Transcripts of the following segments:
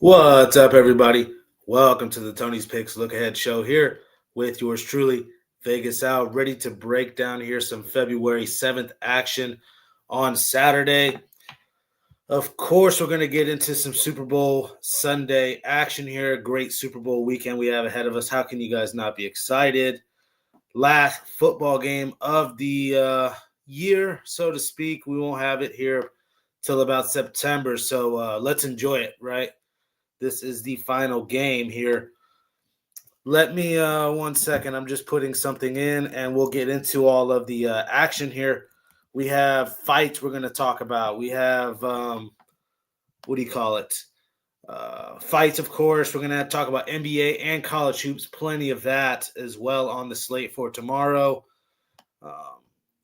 What's up, everybody? Welcome to the Tony's Picks Look Ahead show here with yours truly, Vegas Out, ready to break down here some February 7th action on Saturday. Of course, we're going to get into some Super Bowl Sunday action here. Great Super Bowl weekend we have ahead of us. How can you guys not be excited? Last football game of the year, so to speak. We won't have it here till about September, so let's enjoy it, right? This is the final game here. Let me 1 second. I'm just putting something in, and we'll get into all of the action here. We have fights we're going to talk about. We have what do you call it? Fights, of course. We're going to talk about NBA and college hoops. Plenty of that as well on the slate for tomorrow.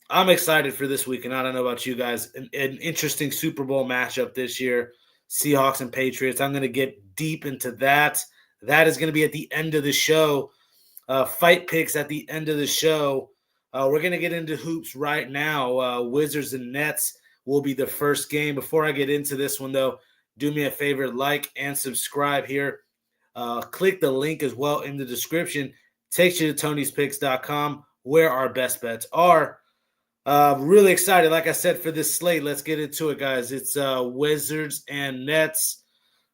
I'm excited for this weekend. I don't know about you guys. An interesting Super Bowl matchup this year. Seahawks and Patriots. I'm going to get deep into that. That is going to be at the end of the show. Fight picks at the end of the show. We're going to get into hoops right now. Wizards and Nets will be the first game. Before I get into this one, though, do me a favor, like and subscribe here. Click the link as well in the description. Takes you to Tony'sPicks.com where our best bets are. Really excited, like I said, for this slate. Let's get into it, guys. It's Wizards and Nets.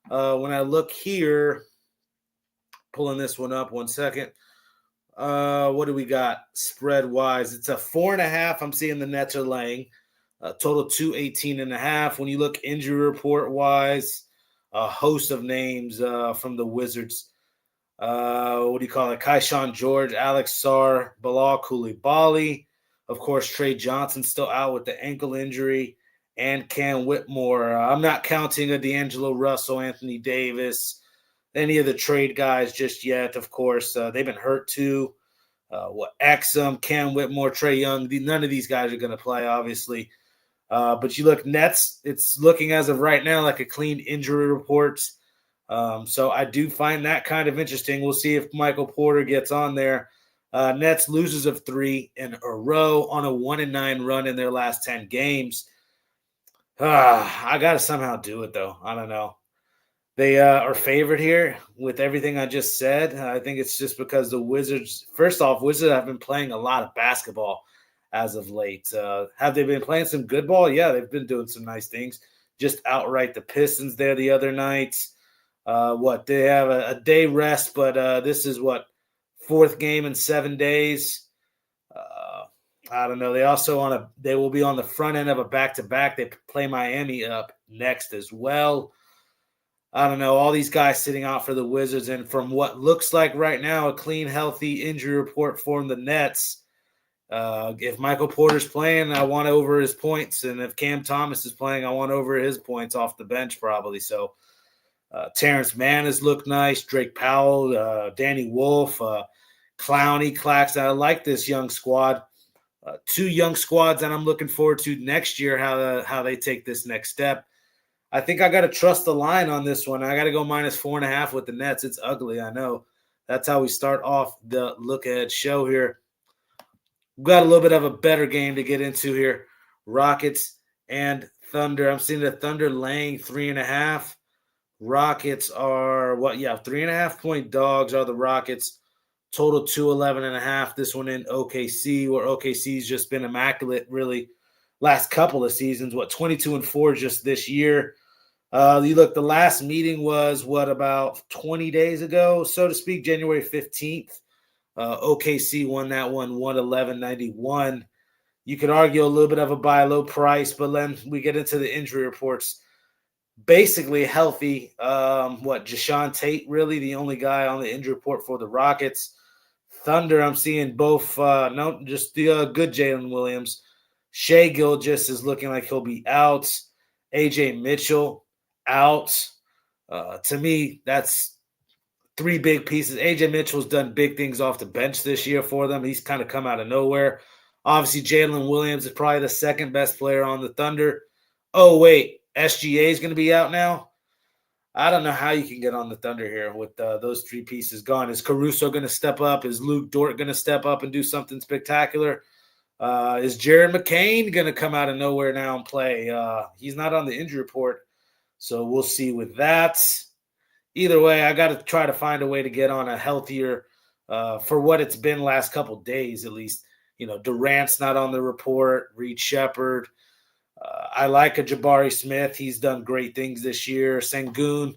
When I look here, pulling this one up 1 second. What do we got spread-wise? It's a 4.5. I'm seeing the Nets are laying. Total 218.5. When you look injury report-wise, a host of names from the Wizards. What do you call it? Kaishan George, Alex Sarr, Bilal Coulibaly. Of course, Trey Johnson still out with the ankle injury, and Cam Whitmore. I'm not counting a D'Angelo Russell, Anthony Davis, any of the trade guys just yet. Of course, they've been hurt too. Exum, Cam Whitmore, Trey Young. None of these guys are going to play, obviously. But you look Nets, it's looking as of right now like a clean injury report. So I do find that kind of interesting. We'll see if Michael Porter gets on there. Nets losers of 3 in a row on a 1-9 run in their last 10 games. I got to somehow do it, though. I don't know. They are favored here with everything I just said. I think it's just because the Wizards, first off, Wizards have been playing a lot of basketball as of late. Have they been playing some good ball? Yeah, they've been doing some nice things. Just outright the Pistons there the other night. They have a day rest, but this is fourth game in 7 days. I don't know. They will be on the front end of a back-to-back. They play Miami up next as well. I don't know. All these guys sitting out for the Wizards, and from what looks like right now, a clean, healthy injury report for the Nets. If Michael Porter's playing, I want over his points, and if Cam Thomas is playing, I want over his points off the bench probably. So Terrence Mann has looked nice. Drake Powell, Danny Wolf, Clowney, Claxton. I like this young squad. 2 young squads that I'm looking forward to next year, how they take this next step. I think I got to trust the line on this one. I got to go -4.5 with the Nets. It's ugly, I know. That's how we start off the look ahead show here. We've got a little bit of a better game to get into here. Rockets and Thunder. I'm seeing the Thunder laying 3.5. Rockets are 3.5-point dogs are the Rockets. Total 211.5. This one in OKC, where OKC's just been immaculate, really, last couple of seasons. 22-4 just this year. You look, the last meeting was about 20 days ago, so to speak, January 15th. OKC won that one 111.91. You could argue a little bit of a buy low price, but then we get into the injury reports. Basically healthy. Jashawn Tate, really the only guy on the injury report for the Rockets. Thunder, I'm seeing both. Just the good Jalen Williams. Shai Gilgeous is looking like he'll be out. AJ Mitchell out. To me, that's 3 big pieces. AJ Mitchell's done big things off the bench this year for them. He's kind of come out of nowhere. Obviously, Jalen Williams is probably the second best player on the Thunder. Oh, wait. SGA is going to be out now? I don't know how you can get on the Thunder here with those 3 pieces gone. Is Caruso going to step up? Is Luke Dort going to step up and do something spectacular? Is Jared McCain going to come out of nowhere now and play? He's not on the injury report, so we'll see with that. either way, I got to try to find a way to get on a healthier for what it's been last couple days at least. Durant's not on the report. Reed Shepard. I like a Jabari Smith. He's done great things this year. Sengun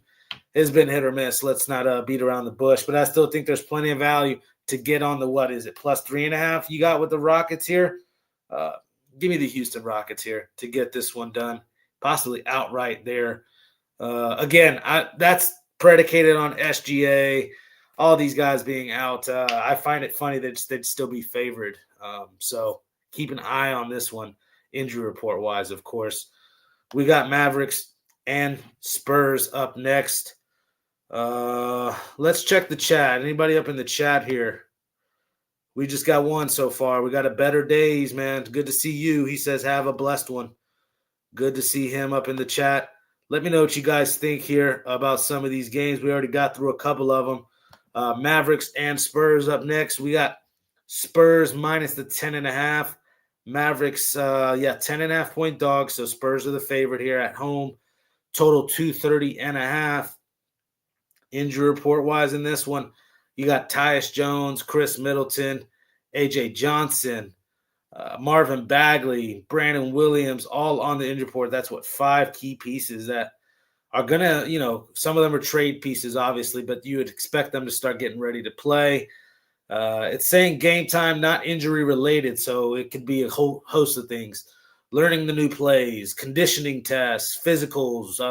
has been hit or miss. Let's not beat around the bush, but I still think there's plenty of value to get on the, what is it, plus 3.5 you got with the Rockets here? Give me the Houston Rockets here to get this one done, possibly outright there. Again, that's predicated on SGA, all these guys being out. I find it funny that they'd still be favored. So keep an eye on this one, injury report-wise, of course. We got Mavericks and Spurs up next. Let's check the chat. Anybody up in the chat here? We just got one so far. We got a Better Days, man. Good to see you. He says, have a blessed one. Good to see him up in the chat. Let me know what you guys think here about some of these games. We already got through a couple of them. Mavericks and Spurs up next. We got Spurs minus the 10.5. Mavericks, 10.5 point dogs. So Spurs are the favorite here at home. Total 230.5. Injury report-wise in this one, you got Tyus Jones, Chris Middleton, A.J. Johnson, Marvin Bagley, Brandon Williams, all on the injury report. That's 5 key pieces that are going to, some of them are trade pieces, obviously, but you would expect them to start getting ready to play. It's saying game time, not injury related, so it could be a whole host of things. Learning the new plays, conditioning tests, physicals,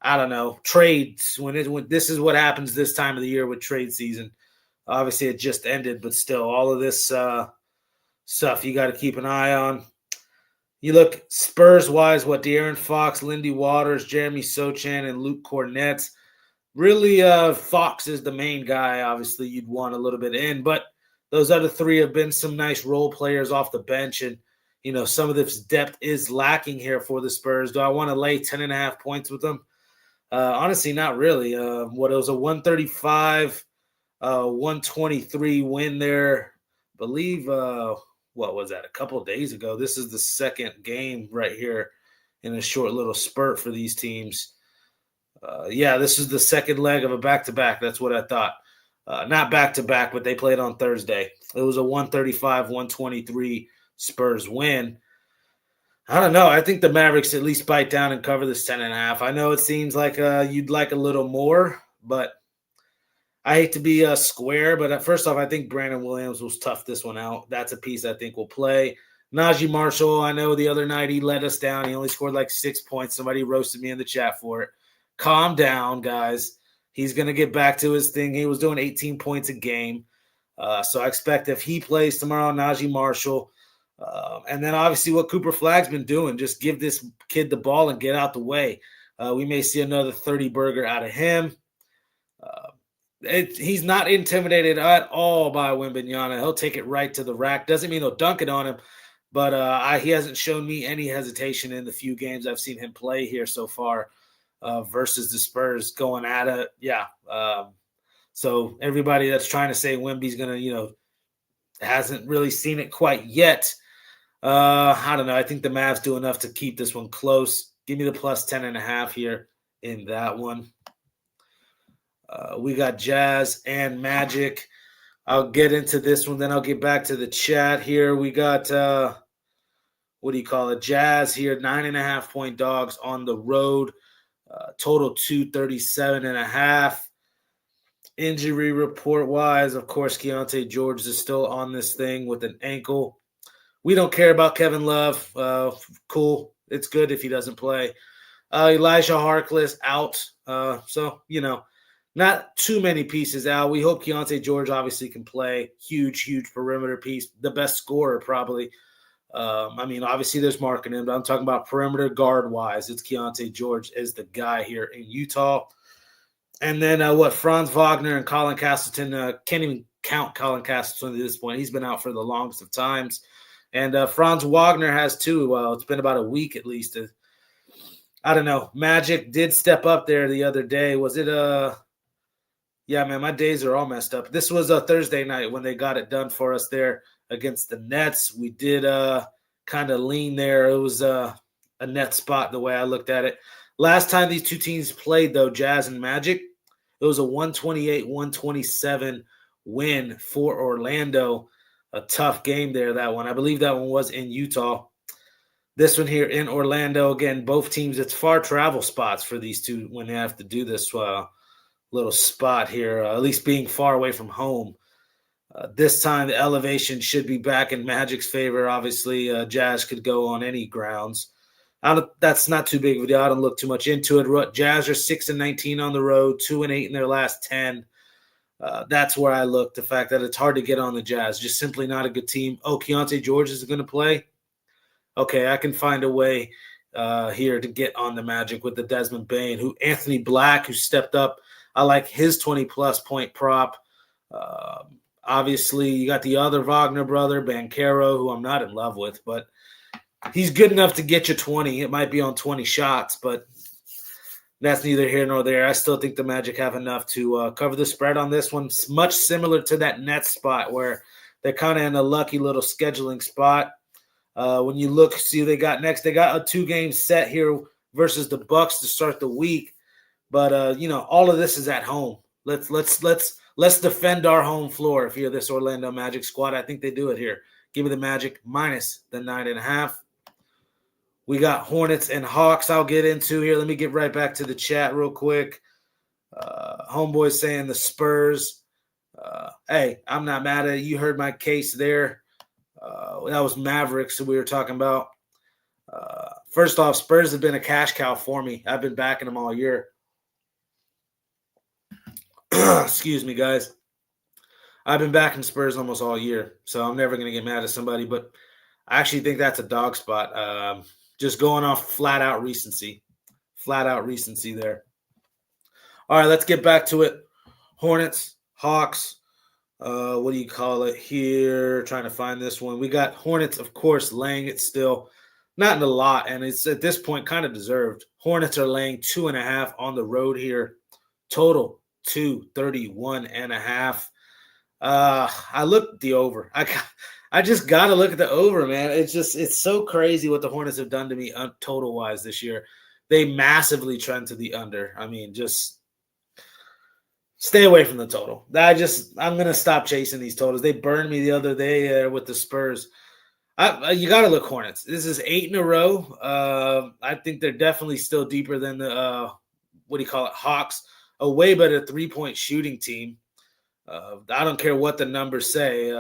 I don't know, trades. When this is what happens this time of the year with trade season. Obviously, it just ended, but still, all of this stuff you got to keep an eye on. You look Spurs-wise, De'Aaron Fox, Lindy Waters, Jeremy Sochan, and Luke Cornett. Really, Fox is the main guy. Obviously, you'd want a little bit in, but those other 3 have been some nice role players off the bench, and some of this depth is lacking here for the Spurs. Do I want to lay 10.5 points with them? Honestly, not really. It was a 135, 123 win there. I believe, what was that, a couple of days ago? This is the second game right here in a short little spurt for these teams. This is the second leg of a back-to-back. That's what I thought. Not back-to-back, but they played on Thursday. It was a 135, 123 Spurs win. I don't know. I think the Mavericks at least bite down and cover this 10.5. I know it seems like you'd like a little more, but I hate to be square. But first off, I think Brandon Williams will tough this one out. That's a piece I think will play. Najee Marshall, I know the other night he let us down. He only scored like 6 points. Somebody roasted me in the chat for it. Calm down, guys. He's going to get back to his thing. He was doing 18 points a game. So I expect if he plays tomorrow, Najee Marshall. And then obviously what Cooper Flagg's been doing, just give this kid the ball and get out the way. We may see another 30-burger out of him. He's not intimidated at all by Wembanyama. He'll take it right to the rack. Doesn't mean he'll dunk it on him, but he hasn't shown me any hesitation in the few games I've seen him play here so far versus the Spurs going at it. So everybody that's trying to say Wemby's going to, hasn't really seen it quite yet. I don't know. I think the Mavs do enough to keep this one close. Give me the plus 10.5 here in that one. We got Jazz and Magic. I'll get into this one, then I'll get back to the chat here. We got, Jazz here, 9.5 point dogs on the road. Total 237.5. Injury report-wise, of course, Keontae George is still on this thing with an ankle. We don't care about Kevin Love. Cool. It's good if he doesn't play. Elijah Harkless out. Not too many pieces out. We hope Keontae George obviously can play. Huge perimeter piece. The best scorer probably. Obviously there's marketing, but I'm talking about perimeter guard-wise. It's Keontae George is the guy here in Utah. And then Franz Wagner and Colin Castleton. Can't even count Colin Castleton at this point. He's been out for the longest of times. And Franz Wagner has too. Well, it's been about a week at least. I don't know. Magic did step up there the other day. Was it yeah, man, my days are all messed up. This was a Thursday night when they got it done for us there against the Nets. We did kind of lean there. It was a net spot the way I looked at it. Last time these two teams played, though, Jazz and Magic, It was a 128-127 win for Orlando. A tough game there, that one. I believe that one was in Utah. This one here in Orlando, again, both teams, it's far travel spots for these two when they have to do this little spot here, at least being far away from home. This time, the elevation should be back in Magic's favor. Obviously, Jazz could go on any grounds. That's not too big of a deal. I don't look too much into it. Jazz are 6-19 on the road, 2-8 in their last 10. That's where I look. The fact that it's hard to get on the Jazz, just simply not a good team. Oh, Keontae George is going to play. Okay, I can find a way here to get on the Magic with the Desmond Bane, Anthony Black, who stepped up. I like his 20-plus point prop. Obviously, you got the other Wagner brother, Banchero, who I'm not in love with, but he's good enough to get you 20. It might be on 20 shots, but that's neither here nor there. I still think the Magic have enough to cover the spread on this one. It's much similar to that Nets spot where they're kind of in a lucky little scheduling spot. When you look, see they got next. They got a 2-game set here versus the Bucks to start the week, but all of this is at home. Let's defend our home floor. If you're this Orlando Magic squad, I think they do it here. Give me the Magic minus the 9.5. We got Hornets and Hawks I'll get into here. Let me get right back to the chat real quick. Homeboy saying the Spurs. Hey, I'm not mad at it. You heard my case there. That was Mavericks that we were talking about. First off, Spurs have been a cash cow for me. I've been backing them all year. Excuse me, guys. I've been backing Spurs almost all year, so I'm never going to get mad at somebody, but I actually think that's a dog spot. Just going off flat-out recency. Flat-out recency there. All right, let's get back to it. Hornets, Hawks. What do you call it here? Trying to find this one. We got Hornets, of course, laying it still. Not in a lot, and it's at this point kind of deserved. Hornets are laying 2.5 on the road here. Total 231.5. I looked at the over. I just got to look at the over, man. It's so crazy what the Hornets have done to me total-wise this year. They massively trend to the under. I mean, just stay away from the total. I'm going to stop chasing these totals. They burned me the other day with the Spurs. You got to look Hornets. This is 8 in a row. I think they're definitely still deeper than the, Hawks. A way better three-point shooting team. I don't care what the numbers say.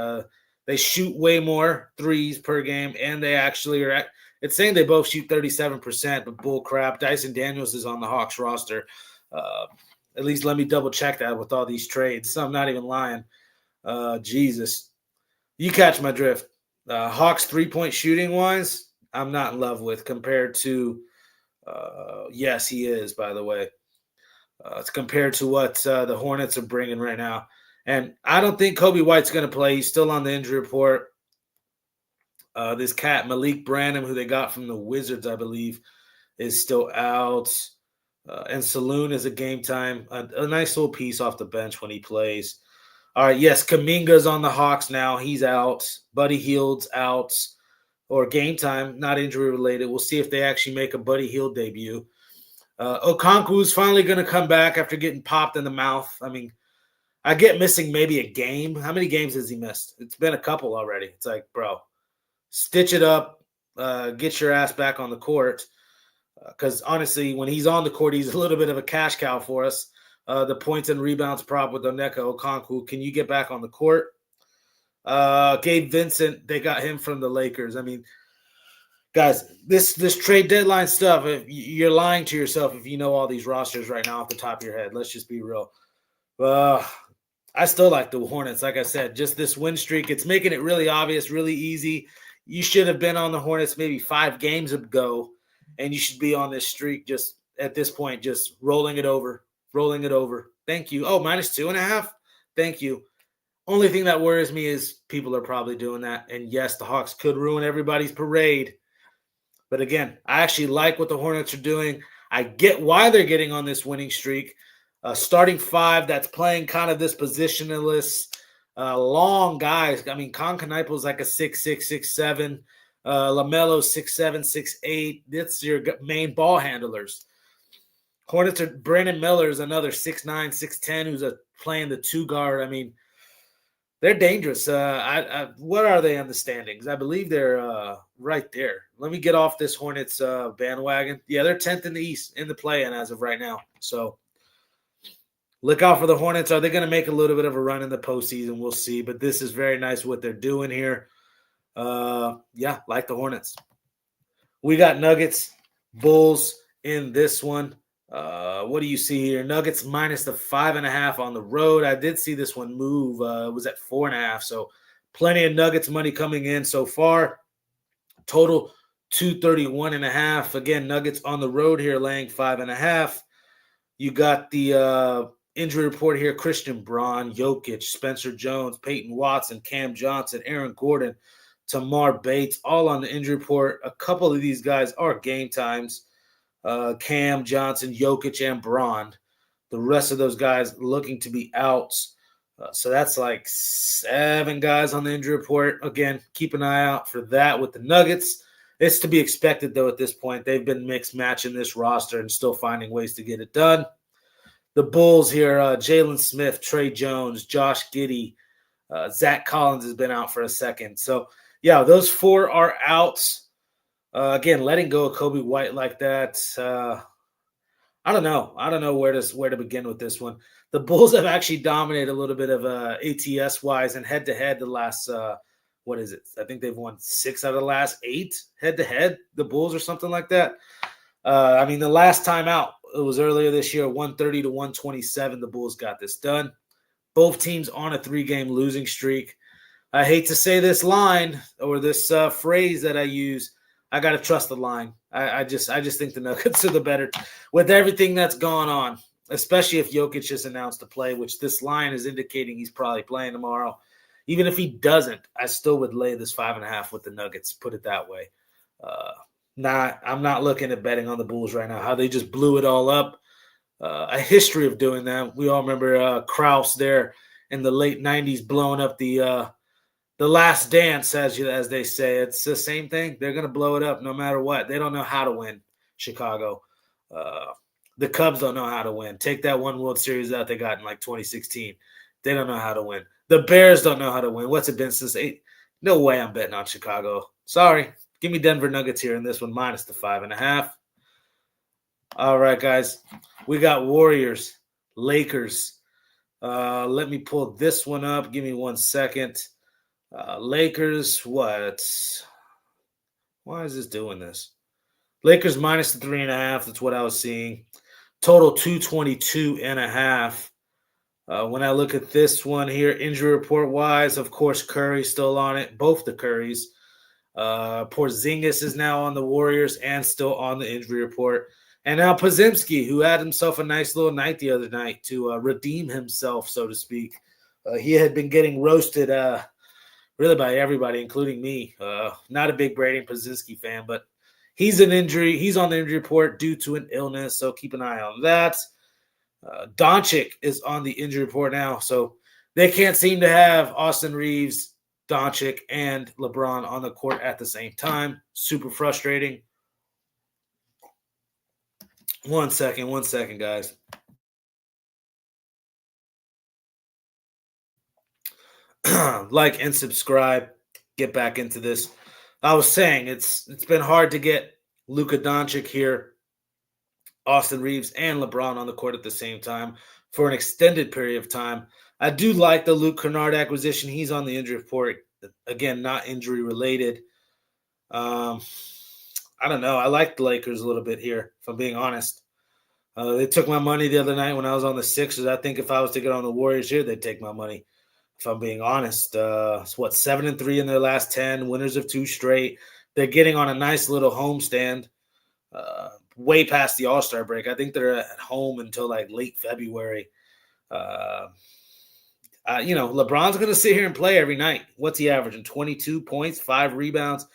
They shoot way more threes per game, and they actually are – it's saying they both shoot 37%, but bull crap. Dyson Daniels is on the Hawks roster. At least let me double-check that with all these trades. So I'm not even lying. Jesus. You catch my drift. Hawks three-point shooting-wise, I'm not in love with compared to yes, he is, by the way. It's compared to what the Hornets are bringing right now. And I don't think Kobe White's going to play. He's still on the injury report. This cat, Malik Branham, who they got from the Wizards, I believe, is still out. And Saloon is a game time. A nice little piece off the bench when he plays. All right, yes, Kuminga's on the Hawks now. He's out. Buddy Hield's out. Or game time, not injury related. We'll see if they actually make a Buddy Hield debut. Okonkwo's finally going to come back after getting popped in the mouth. I mean, I get missing maybe a game. How many games has he missed? It's been a couple already. It's like, bro, stitch it up. Get your ass back on the court. Because honestly, when he's on the court, he's a little bit of a cash cow for us. The points and rebounds prop with Onyeka Okongwu. Can you get back on the court? Gabe Vincent, they got him from the Lakers. I mean, guys, this trade deadline stuff, you're lying to yourself if you know all these rosters right now off the top of your head. Let's just be real. I still like the Hornets. Like I said, just this win streak, it's making it really obvious, really easy. You should have been on the Hornets maybe 5 games ago, and you should be on this streak just at this point, just rolling it over. Thank you. Oh, minus 2.5? Thank you. Only thing that worries me is people are probably doing that. And yes, the Hawks could ruin everybody's parade. But again, I actually like what the Hornets are doing. I get why they're getting on this winning streak. Starting 5 that's playing kind of this positionless, long guys. I mean, Concanipo is like a 6'6", 6'7". LaMelo 6'7", 6'8". That's your main ball handlers. Hornets are Brandon Miller is another 6'9", 6'10", who's playing the 2 guard. I mean, they're dangerous. What are they on the standings? I believe they're right there. Let me get off this Hornets bandwagon. Yeah, they're 10th in the East in the play-in as of right now. So look out for the Hornets. Are they going to make a little bit of a run in the postseason? We'll see. But this is very nice what they're doing here. Yeah, like the Hornets. We got Nuggets, Bulls in this one. What do you see here? Nuggets minus the 5.5 on the road. I did see this one move. It was at 4.5. So plenty of Nuggets money coming in so far. Total 231.5. Again, Nuggets on the road here laying 5.5. You got the injury report here. Christian Braun, Jokic, Spencer Jones, Peyton Watson, Cam Johnson, Aaron Gordon, Tamar Bates, all on the injury report. A couple of these guys are game times. Cam Johnson, Jokic, and Braun. The rest of those guys looking to be out. So that's like 7 guys on the injury report. Again, keep an eye out for that with the Nuggets. It's to be expected, though, at this point. They've been mixed matching this roster and still finding ways to get it done. The Bulls here, Jalen Smith, Trey Jones, Josh Giddey, Zach Collins has been out for a second. So, yeah, those 4 are out. Again, letting go of Kobe White like that, I don't know. I don't know where to begin with this one. The Bulls have actually dominated a little bit of ATS-wise and head-to-head the last, what is it? I think they've won 6 out of the last 8 head-to-head, the Bulls or something like that. I mean, the last time out, it was earlier this year, 130 to 127, the Bulls got this done. Both teams on a 3-game losing streak. I hate to say this line or this phrase that I use, I got to trust the line. I just think the Nuggets are the better with everything that's gone on, especially if Jokic just announced to play, which this line is indicating he's probably playing tomorrow. Even if he doesn't, I still would lay this 5.5 with the Nuggets, put it that way. I'm not looking at betting on the Bulls right now, how they just blew it all up. A history of doing that. We all remember Krause there in the late 90s blowing up the last dance, as they say. It's the same thing. They're going to blow it up no matter what. They don't know how to win, Chicago. The Cubs don't know how to win. Take that one World Series out they got in like 2016. They don't know how to win. The Bears don't know how to win. What's it been since 8? No way I'm betting on Chicago. Sorry. Give me Denver Nuggets here in this one, minus the 5.5. All right, guys. We got Warriors, Lakers. Let me pull this one up. Give me 1 second. Lakers, what? Why is this doing this? Lakers minus the 3.5. That's what I was seeing. Total 222.5. When I look at this one here, injury report wise, of course, Curry's still on it. Both the Currys. Porzingis is now on the Warriors and still on the injury report. And now Podziemski, who had himself a nice little night the other night to redeem himself, so to speak. He had been getting roasted really by everybody, including me. Not a big Brady Podziemski fan, but he's on the injury report due to an illness, so keep an eye on that. Doncic is on the injury report now, so they can't seem to have Austin Reeves, Doncic, and LeBron on the court at the same time. Super frustrating. One second, guys. Like and subscribe. Get back into this. I was saying it's been hard to get Luka Doncic here, Austin Reeves, and LeBron on the court at the same time for an extended period of time. I do like the Luke Kennard acquisition. He's on the injury report. Again, not injury related. I don't know. I like the Lakers a little bit here, if I'm being honest. They took my money the other night when I was on the Sixers. I think if I was to get on the Warriors here, they'd take my money. If I'm being honest, it's 7-3 in their last 10, winners of 2 straight. They're getting on a nice little homestand, way past the All-Star break. I think they're at home until like late February. LeBron's going to sit here and play every night. What's he averaging? 22 points, 5 rebounds,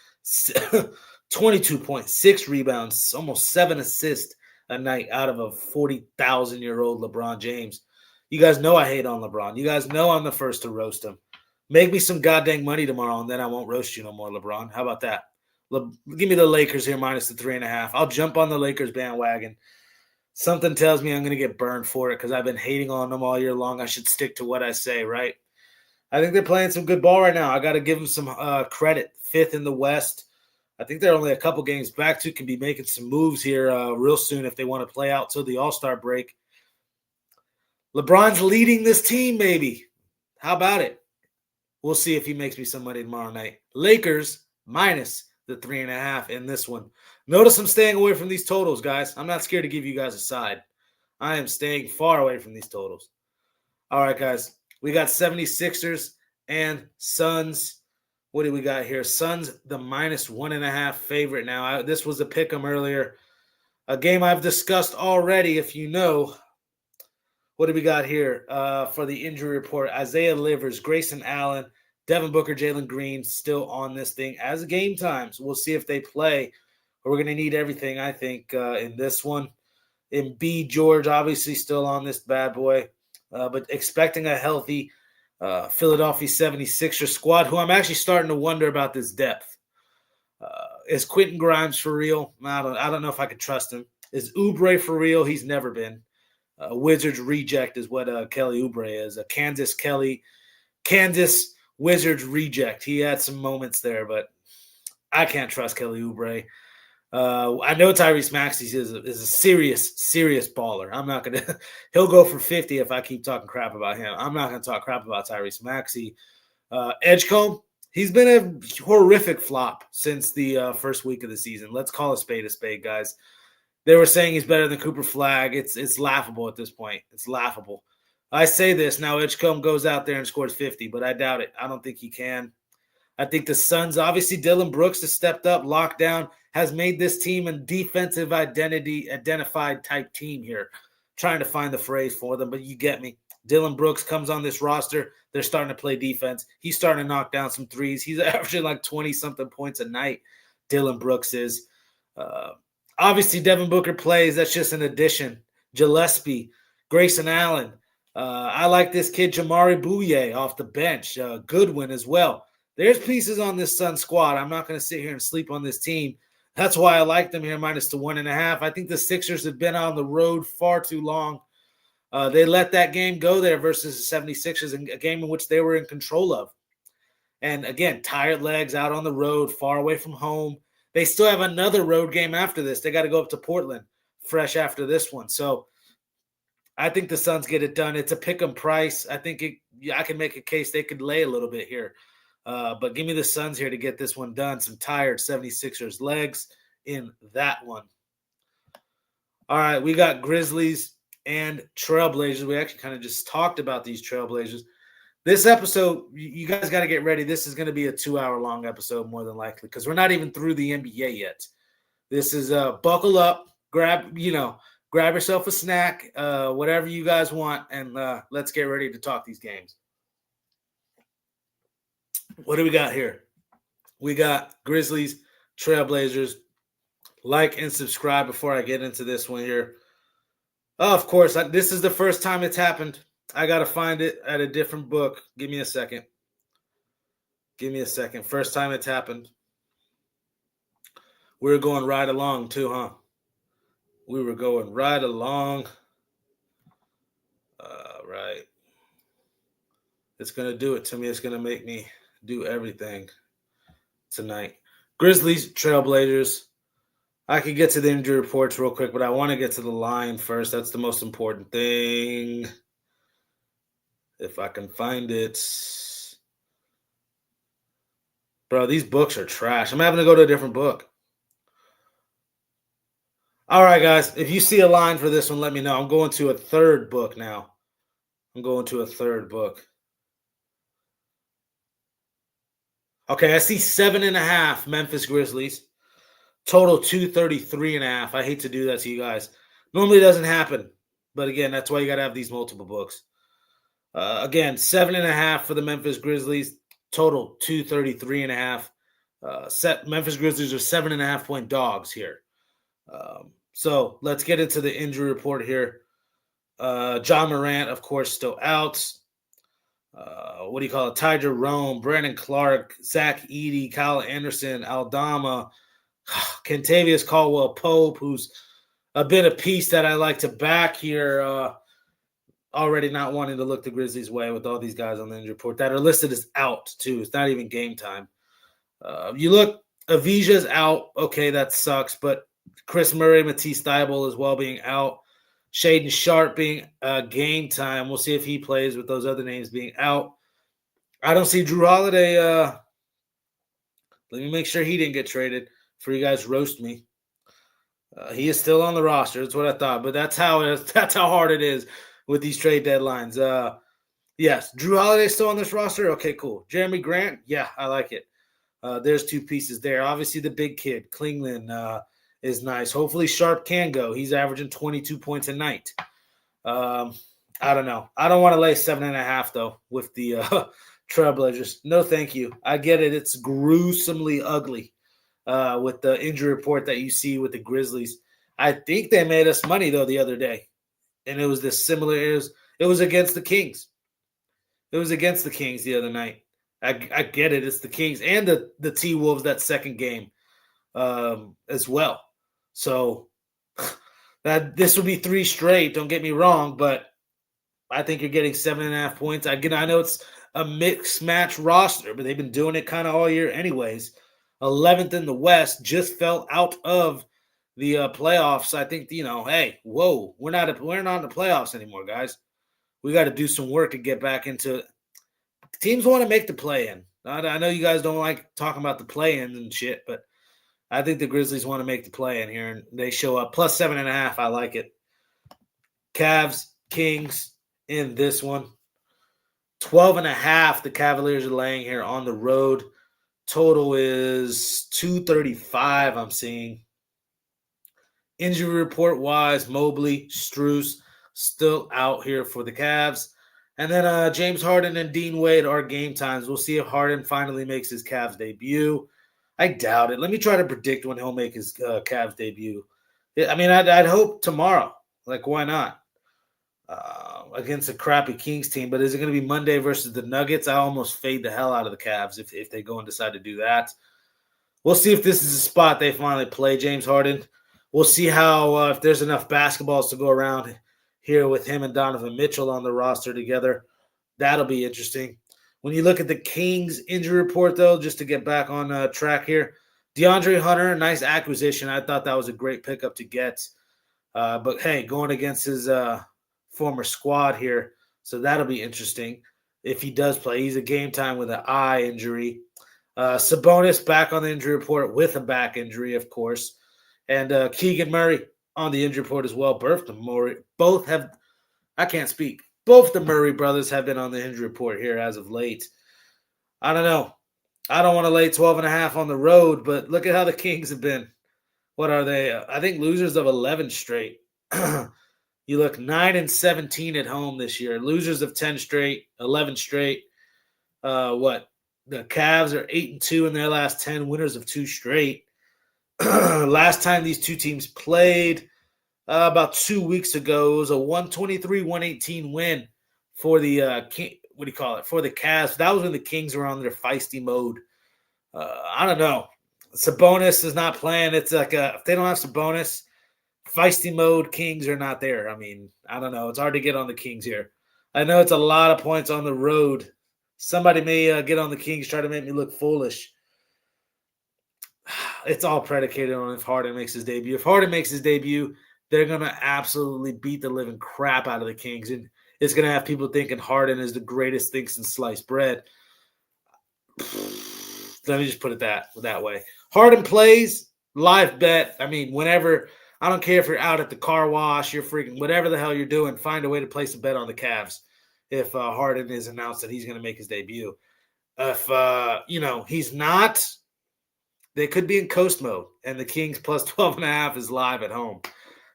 22 points, 6 rebounds, almost 7 assists a night out of a 40,000-year-old LeBron James. You guys know I hate on LeBron. You guys know I'm the first to roast him. Make me some goddamn money tomorrow, and then I won't roast you no more, LeBron. How about that? Give me the Lakers here minus the 3.5. I'll jump on the Lakers bandwagon. Something tells me I'm going to get burned for it because I've been hating on them all year long. I should stick to what I say, right? I think they're playing some good ball right now. I got to give them some credit. 5th in the West. I think they're only a couple games back to can be making some moves here real soon if they want to play out till the All-Star break. LeBron's leading this team, maybe. How about it? We'll see if he makes me some money tomorrow night. Lakers minus the 3.5 in this one. Notice I'm staying away from these totals, guys. I'm not scared to give you guys a side. I am staying far away from these totals. All right, guys. We got 76ers and Suns. What do we got here? Suns, the minus 1.5 favorite now. This was a pick 'em earlier. A game I've discussed already, if you know. What do we got here for the injury report? Isaiah Livers, Grayson Allen, Devin Booker, Jalen Green still on this thing as game times. We'll see if they play. We're going to need everything, I think, in this one. Embiid, George, obviously still on this bad boy, but expecting a healthy Philadelphia 76ers squad, who I'm actually starting to wonder about this depth. Is Quentin Grimes for real? I don't know if I could trust him. Is Oubre for real? He's never been. Wizards reject is what Kelly Oubre is. A Kansas Wizards reject. He had some moments there, but I can't trust Kelly Oubre. I know Tyrese Maxey is a serious baller. I'm not going to – he'll go for 50 if I keep talking crap about him. I'm not going to talk crap about Tyrese Maxey. Edgecombe, he's been a horrific flop since the first week of the season. Let's call a spade, guys. They were saying he's better than Cooper Flagg. It's laughable at this point. It's laughable. I say this, now Edgecombe goes out there and scores 50, but I doubt it. I don't think he can. I think the Suns, obviously Dylan Brooks has stepped up, locked down, has made this team a defensive identified type team here. Trying to find the phrase for them, but you get me. Dylan Brooks comes on this roster. They're starting to play defense. He's starting to knock down some threes. He's averaging like 20-something points a night, Dylan Brooks is. Obviously, Devin Booker plays. That's just an addition. Gillespie, Grayson Allen. I like this kid, Jamari Bouye, off the bench. Goodwin as well. There's pieces on this Sun squad. I'm not going to sit here and sleep on this team. That's why I like them here minus the 1.5. I think the Sixers have been on the road far too long. They let that game go there versus the 76ers, a game in which they were in control of. And again, tired legs out on the road, far away from home. They still have another road game after this. They got to go up to Portland fresh after this one. So I think the Suns get it done. It's a pick 'em price. I think I can make a case they could lay a little bit here. But give me the Suns here to get this one done. Some tired 76ers legs in that one. All right, we got Grizzlies and Trailblazers. We actually kind of just talked about these Trailblazers. This episode, you guys got to get ready. This is going to be a 2-hour-long episode more than likely because we're not even through the NBA yet. This is buckle up, grab yourself a snack, whatever you guys want, and let's get ready to talk these games. What do we got here? We got Grizzlies, Trailblazers. Like and subscribe before I get into this one here. Oh, of course, this is the first time it's happened. I got to find it at a different book. Give me a second. First time it's happened. We were going right along too, huh? We were going right along. Right. It's going to do it to me. It's going to make me do everything tonight. Grizzlies, Trailblazers. I could get to the injury reports real quick, but I want to get to the line first. That's the most important thing. If I can find it. Bro, these books are trash. I'm having to go to a different book. All right, guys. If you see a line for this one, let me know. I'm going to a third book now. Okay, I see 7.5 Memphis Grizzlies. Total 233.5. I hate to do that to you guys. Normally it doesn't happen. But again, that's why you got to have these multiple books. Again, 7.5 for the Memphis Grizzlies. Total 233.5. Memphis Grizzlies are 7.5-point dogs here. So let's get into the injury report here. Ja Morant, of course, still out. Ty Jerome, Brandon Clark, Zach Edey, Kyle Anderson, Aldama, Kentavious Caldwell-Pope, who's a bit of piece that I like to back here. Already not wanting to look the Grizzlies' way with all these guys on the injury report that are listed as out, too. It's not even game time. You look, Avija's out. Okay, that sucks. But Chris Murray, Matisse Thybulle as well being out. Shaden Sharp being game time. We'll see if he plays with those other names being out. I don't see Drew Holiday. Let me make sure he didn't get traded for you guys roast me. He is still on the roster. That's what I thought. But that's how hard it is with these trade deadlines. Yes, Drew Holiday still on this roster. Okay, cool. Jeremy Grant. Yeah, I like it. There's two pieces there. Obviously, the big kid, Klingman, is nice. Hopefully, Sharp can go. He's averaging 22 points a night. I don't know. I don't want to lay 7.5, though, with the Trailblazers. No, thank you. I get it. It's gruesomely ugly with the injury report that you see with the Grizzlies. I think they made us money, though, the other day. And it was this similar. It was against the Kings. It was against the Kings the other night. I get it. It's the Kings and the T-Wolves that second game as well. So that this would be 3 straight. Don't get me wrong, but I think you're getting 7.5 points. I know it's a mixed match roster, but they've been doing it kind of all year anyways. 11th in the West, just fell out of the playoffs. I think, hey, whoa, we're not in the playoffs anymore, guys. We got to do some work to get back into – teams want to make the play-in. I know you guys don't like talking about the play-in and shit, but I think the Grizzlies want to make the play-in here, and they show up. Plus 7.5, I like it. Cavs, Kings in this one. 12.5, the Cavaliers are laying here on the road. Total is 235, I'm seeing. Injury report-wise, Mobley, Strus still out here for the Cavs. And then James Harden and Dean Wade are game times. We'll see if Harden finally makes his Cavs debut. I doubt it. Let me try to predict when he'll make his Cavs debut. I mean, I'd hope tomorrow. Like, why not? Against a crappy Kings team. But is it going to be Monday versus the Nuggets? I almost fade the hell out of the Cavs if they go and decide to do that. We'll see if this is a spot they finally play James Harden. We'll see how if there's enough basketballs to go around here with him and Donovan Mitchell on the roster together. That'll be interesting. When you look at the Kings injury report, though, just to get back on track here, DeAndre Hunter, nice acquisition. I thought that was a great pickup to get. But, hey, going against his former squad here, so that'll be interesting if he does play. He's a game time with an eye injury. Sabonis back on the injury report with a back injury, of course. And Keegan Murray on the injury report as well. Both the Murray brothers have been on the injury report here as of late. I don't know. I don't want to lay 12.5 on the road, but look at how the Kings have been. What are they? I think losers of 11 straight. You look 9-17 at home this year. Losers of 10 straight, 11 straight. The Cavs are 8-2 in their last 10. Winners of 2 straight. Last time these two teams played about 2 weeks ago, it was a 123-118 win for the for the Cavs. That was when the Kings were on their feisty mode. I don't know. Sabonis is not playing. It's like if they don't have Sabonis, feisty mode Kings are not there. I mean, I don't know. It's hard to get on the Kings here. I know it's a lot of points on the road. Somebody may get on the Kings, try to make me look foolish. It's all predicated on if Harden makes his debut. If Harden makes his debut, they're going to absolutely beat the living crap out of the Kings. And it's going to have people thinking Harden is the greatest thing since sliced bread. Let me just put it that way. Harden plays, live bet. I mean, whenever, I don't care if you're out at the car wash, you're freaking, whatever the hell you're doing, find a way to place a bet on the Cavs if Harden is announced that he's going to make his debut. If, he's not, they could be in coast mode, and the Kings plus 12.5 is live at home.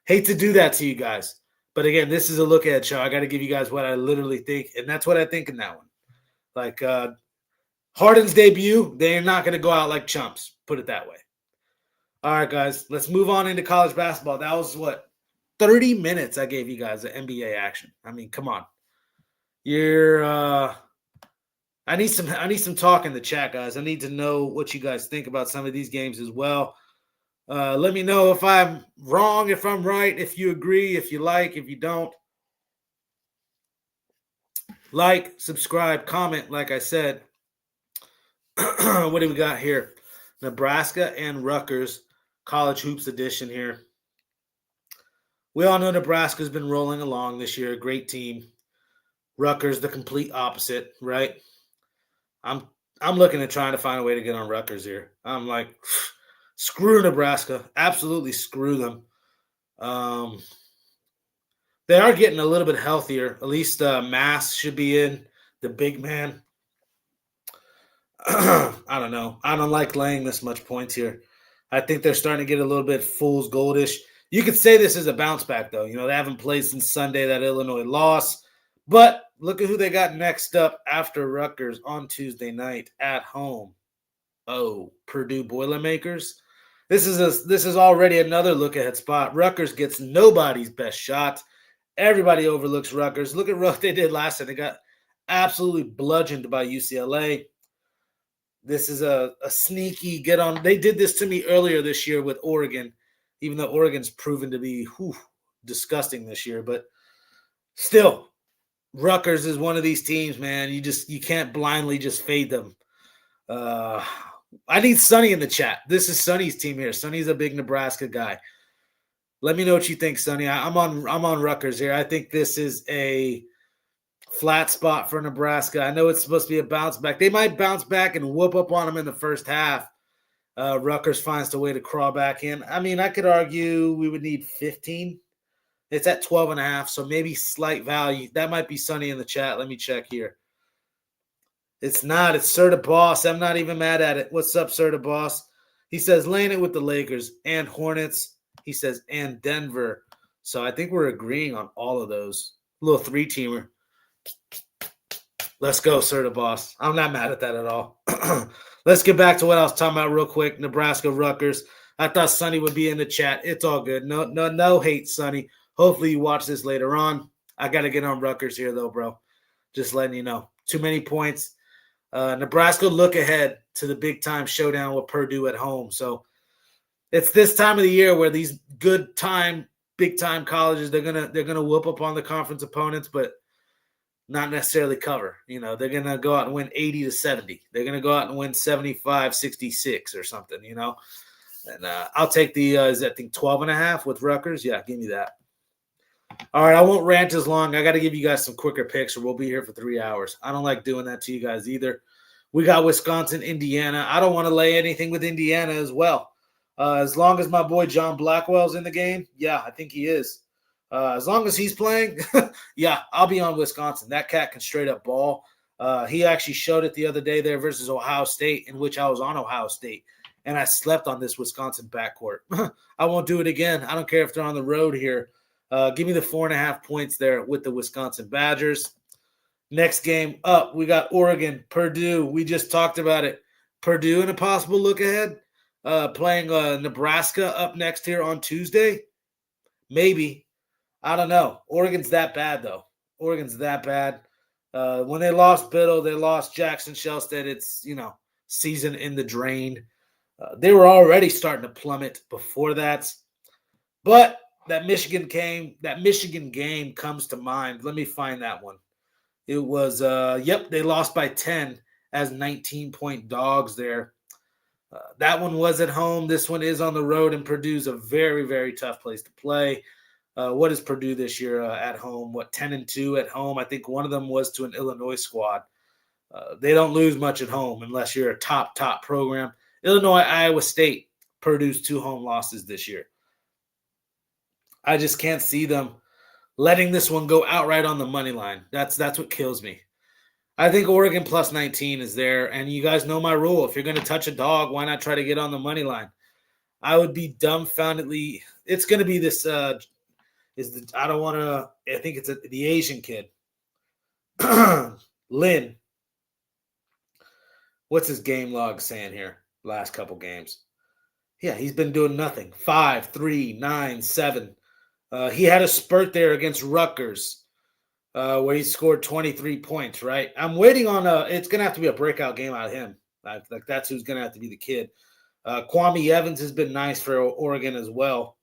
Hate to do that to you guys. But again, this is a look ahead show. I got to give you guys what I literally think, and that's what I think in that one. Like Harden's debut, they're not going to go out like chumps, put it that way. All right, guys, let's move on into college basketball. That was 30 minutes I gave you guys of NBA action. I mean, come on. I need some talk in the chat, guys. I need to know what you guys think about some of these games as well. Let me know if I'm wrong, if I'm right, if you agree, if you like, if you don't. Like, subscribe, comment, like I said. What do we got here? Nebraska and Rutgers College Hoops Edition here. We all know Nebraska's been rolling along this year. Great team. Rutgers, the complete opposite, right? I'm looking at trying to find a way to get on Rutgers here. I'm like, screw Nebraska. Absolutely screw them. They are getting a little bit healthier. At least Mass should be in, the big man. I don't know. I don't like laying this much points here. I think they're starting to get a little bit fool's goldish. You could say this is a bounce back, though. You know, they haven't played since Sunday, that Illinois loss. But look at who they got next up after Rutgers on Tuesday night at home. Oh, Purdue Boilermakers. This is already another look-ahead spot. Rutgers gets nobody's best shot. Everybody overlooks Rutgers. Look at what they did last time. They got absolutely bludgeoned by UCLA. This is a sneaky get on. They did this to me earlier this year with Oregon, even though Oregon's proven to be disgusting this year. But still, Rutgers is one of these teams, man. You can't blindly just fade them. I need Sonny in the chat. This is Sonny's team here. Sonny's a big Nebraska guy. Let me know what you think, Sonny. I'm on Rutgers here. I think this is a flat spot for Nebraska. I know it's supposed to be a bounce back. They might bounce back and whoop up on them in the first half. Rutgers finds the way to crawl back in. I mean, I could argue we would need 15. It's at 12.5, so maybe slight value. That might be Sonny in the chat. Let me check here. It's not. It's Sir the Boss. I'm not even mad at it. What's up, Sir the Boss? He says, laying it with the Lakers and Hornets. He says, and Denver. So I think we're agreeing on all of those. Little three-teamer. Let's go, Sir the Boss. I'm not mad at that at all. Let's get back to what I was talking about real quick. Nebraska, Rutgers. I thought Sonny would be in the chat. It's all good. No hate, Sonny. Hopefully you watch this later on. I got to get on Rutgers here, though, bro. Just letting you know. Too many points. Nebraska look ahead to the big-time showdown with Purdue at home. So it's this time of the year where these good-time, big-time colleges, they're gonna whoop up on the conference opponents, but not necessarily cover. You know, they're going to go out and win 80-70. They're going to go out and win 75-66 or something, you know. And I'll take the, I think 12.5 with Rutgers. Yeah, give me that. All right, I won't rant as long. I got to give you guys some quicker picks or we'll be here for 3 hours. I don't like doing that to you guys either. We got Wisconsin, Indiana. I don't want to lay anything with Indiana as well. As long as my boy John Blackwell's in the game, yeah, I think he is. As long as he's playing, yeah, I'll be on Wisconsin. That cat can straight up ball. He actually showed it the other day there versus Ohio State, in which I was on Ohio State, and I slept on this Wisconsin backcourt. I won't do it again. I don't care if they're on the road here. Give me the 4.5 points there with the Wisconsin Badgers. Next game up, we got Oregon, Purdue. We just talked about it. Purdue in a possible look ahead. Playing Nebraska up next here on Tuesday. Maybe. I don't know. Oregon's that bad, though. Oregon's that bad. When they lost Biddle, they lost Jackson Shelstead. It's, season in the drain. They were already starting to plummet before that. But that Michigan game comes to mind. Let me find that one. It was, they lost by 10 as 19-point dogs there. That one was at home. This one is on the road, and Purdue's a very, very tough place to play. What is Purdue this year at home? 10-2 at home? I think one of them was to an Illinois squad. They don't lose much at home unless you're a top program. Illinois, Iowa State, Purdue's 2 home losses this year. I just can't see them letting this one go outright on the money line. That's what kills me. I think Oregon plus 19 is there, and you guys know my rule. If you're going to touch a dog, why not try to get on the money line? I would be dumbfoundedly – it's going to be this I think it's the Asian kid. Lin. What's his game log saying here? Last couple games. Yeah, he's been doing nothing. 5, 3, 9, 7. He had a spurt there against Rutgers where he scored 23 points, right? I'm waiting on it's going to have to be a breakout game out of him. Like that's who's going to have to be the kid. Kwame Evans has been nice for Oregon as well.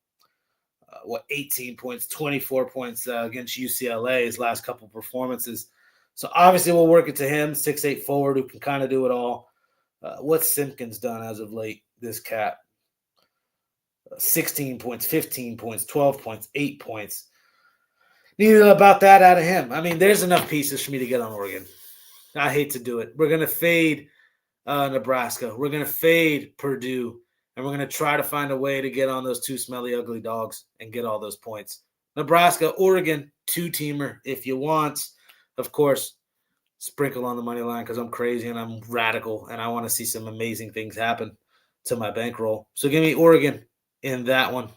18 points, 24 points against UCLA his last couple performances. So obviously we'll work it to him, 6'8" forward who can kind of do it all. What's Simpkins done as of late, this cat? 16 points, 15 points, 12 points, 8 points. Need about that out of him. I mean, there's enough pieces for me to get on Oregon. I hate to do it. We're going to fade Nebraska. We're going to fade Purdue. And we're going to try to find a way to get on those two smelly, ugly dogs and get all those points. Nebraska, Oregon, two-teamer if you want. Of course, sprinkle on the money line because I'm crazy and I'm radical and I want to see some amazing things happen to my bankroll. So give me Oregon in that one.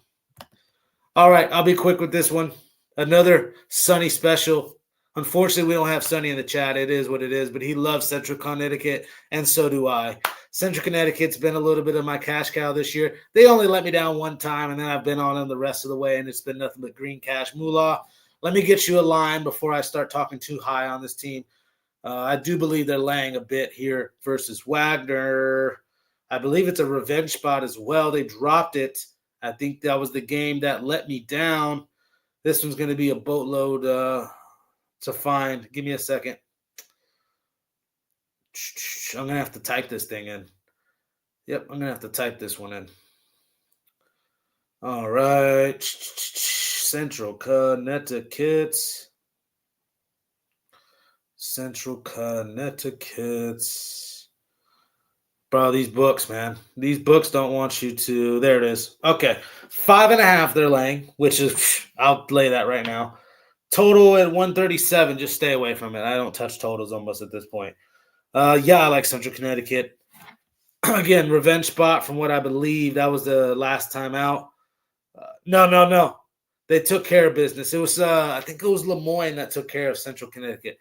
All right, I'll be quick with this one. Another Sonny special. Unfortunately, we don't have Sonny in the chat. It is what it is, but he loves Central Connecticut, and so do I. Central Connecticut's been a little bit of my cash cow this year. They only let me down one time, and then I've been on them the rest of the way, and it's been nothing but green cash moolah. Let me get you a line before I start talking too high on this team. I do believe they're laying a bit here versus Wagner. I believe it's a revenge spot as well. They dropped it. I think that was the game that let me down. This one's going to be a boatload to find. Give me a second. I'm going to have to type this thing in. Yep, I'm going to have to type this one in. All right. Central Connecticut. Central Connecticut. Bro, these books, man. These books don't want you to. There it is. Okay. 5.5 they're laying, which is, I'll lay that right now. Total at 137. Just stay away from it. I don't touch totals almost at this point. Yeah, I like Central Connecticut. Again, revenge spot from what I believe. That was the last time out. No. They took care of business. It was, I think it was Lemoyne that took care of Central Connecticut.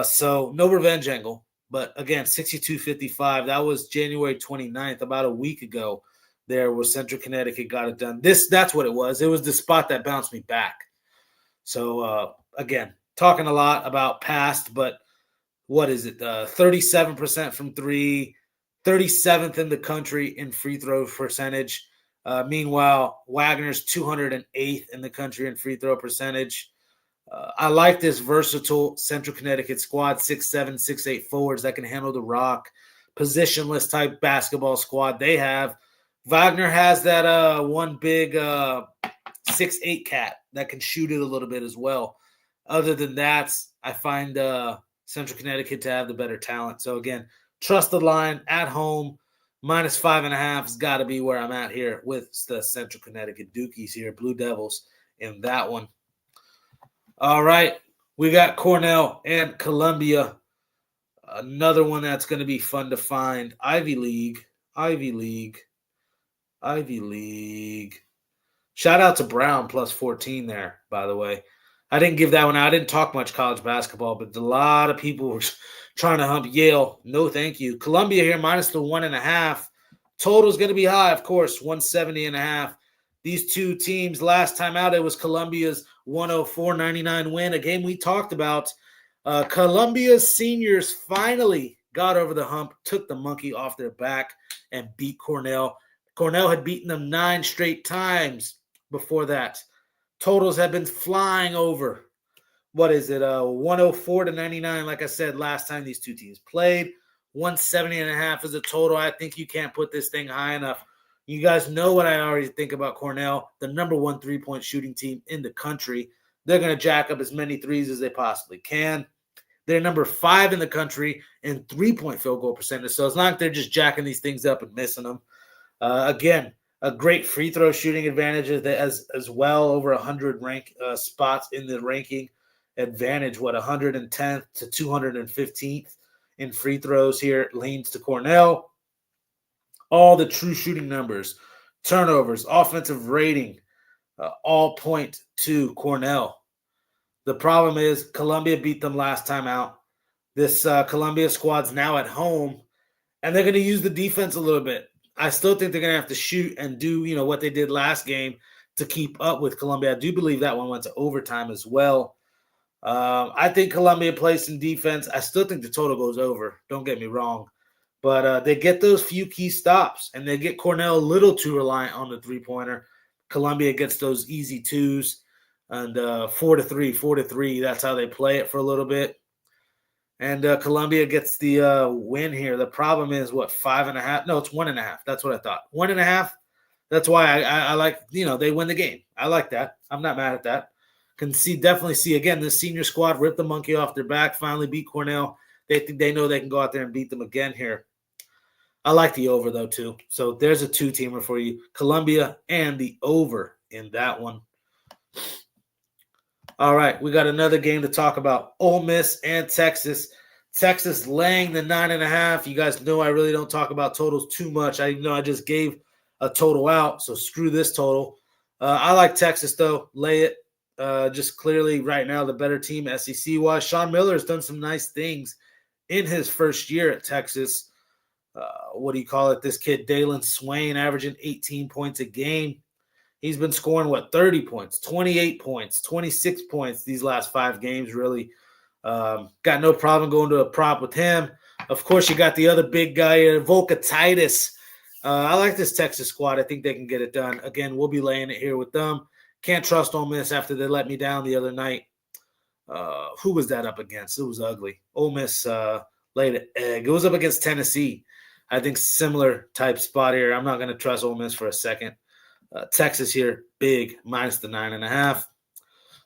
So no revenge angle. But again, 62-55. That was January 29th, about a week ago. There was Central Connecticut got it done. That's what it was. It was the spot that bounced me back. So again, talking a lot about past, but what is it? 37% from three, 37th in the country in free throw percentage. Meanwhile, Wagner's 208th in the country in free throw percentage. I like this versatile Central Connecticut squad, 6'7", 6'8" forwards that can handle the rock, positionless type basketball squad they have. Wagner has that one big 6'8" cat that can shoot it a little bit as well. Other than that, I find Central Connecticut to have the better talent. So again, trust the line at home. -5.5 has got to be where I'm at here with the Central Connecticut Dukies here, Blue Devils in that one. All right, we got Cornell and Columbia. Another one that's going to be fun to find. Ivy League. Shout out to Brown +14 there, by the way. I didn't give that one out. I didn't talk much college basketball, but a lot of people were trying to hump Yale. No, thank you. Columbia here -1.5. Total is going to be high, of course, 170.5. These two teams, last time out, it was Columbia's 104-99 win, a game we talked about. Columbia's seniors finally got over the hump, took the monkey off their back, and beat Cornell. Cornell had beaten them 9 straight times before that. Totals have been flying over. What is it? 104-99, like I said, last time these two teams played. 170.5 is a total. I think you can't put this thing high enough. You guys know what I already think about Cornell, the number 1 3-point shooting team in the country. They're going to jack up as many threes as they possibly can. They're number 5 in the country in 3-point field goal percentage. So it's not like they're just jacking these things up and missing them. Again, a great free throw shooting advantage as well, over 100 spots in the ranking advantage. 110th to 215th in free throws here leans to Cornell. All the true shooting numbers, turnovers, offensive rating, all point to Cornell. The problem is Columbia beat them last time out. This Columbia squad's now at home, and they're going to use the defense a little bit. I still think they're going to have to shoot and do, what they did last game to keep up with Columbia. I do believe that one went to overtime as well. I think Columbia plays some defense. I still think the total goes over. Don't get me wrong. But they get those few key stops, and they get Cornell a little too reliant on the three-pointer. Columbia gets those easy twos, and 4-3, 4-3. That's how they play it for a little bit. And Columbia gets the win here. The problem is, 5.5? No, it's 1.5. That's what I thought. 1.5. That's why I like, they win the game. I like that. I'm not mad at that. Definitely see, again, this senior squad rip the monkey off their back, finally beat Cornell. They know they can go out there and beat them again here. I like the over, though, too. So there's a two-teamer for you. Columbia and the over in that one. All right, we got another game to talk about. Ole Miss and Texas. Texas laying the 9.5. You guys know I really don't talk about totals too much. I know I just gave a total out, so screw this total. I like Texas, though. Lay it. Just clearly right now the better team SEC-wise. Sean Miller has done some nice things in his first year at Texas. This kid, Dalen Swain, averaging 18 points a game. He's been scoring, 30 points, 28 points, 26 points these last 5 games, really. Got no problem going to a prop with him. Of course, you got the other big guy here, Volca Titus. I like this Texas squad. I think they can get it done. Again, we'll be laying it here with them. Can't trust Ole Miss after they let me down the other night. Who was that up against? It was ugly. Ole Miss laid an egg. It was up against Tennessee. I think similar type spot here. I'm not going to trust Ole Miss for a second. Texas here, big, minus the 9.5.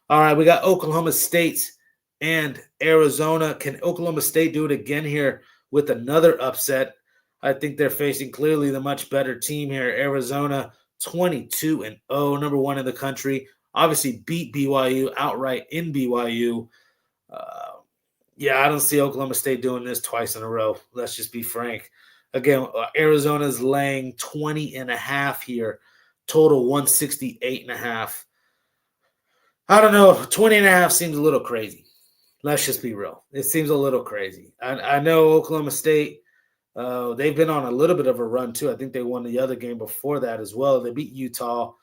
All right, we got Oklahoma State and Arizona. Can Oklahoma State do it again here with another upset? I think they're facing clearly the much better team here. Arizona, 22-0, number 1 in the country. Obviously beat BYU outright in BYU. I don't see Oklahoma State doing this twice in a row. Let's just be frank. Again, Arizona's laying 20.5 here. Total 168.5. I don't know. 20.5 seems a little crazy. Let's just be real. It seems a little crazy. I know Oklahoma State, they've been on a little bit of a run too. I think they won the other game before that as well. They beat Utah.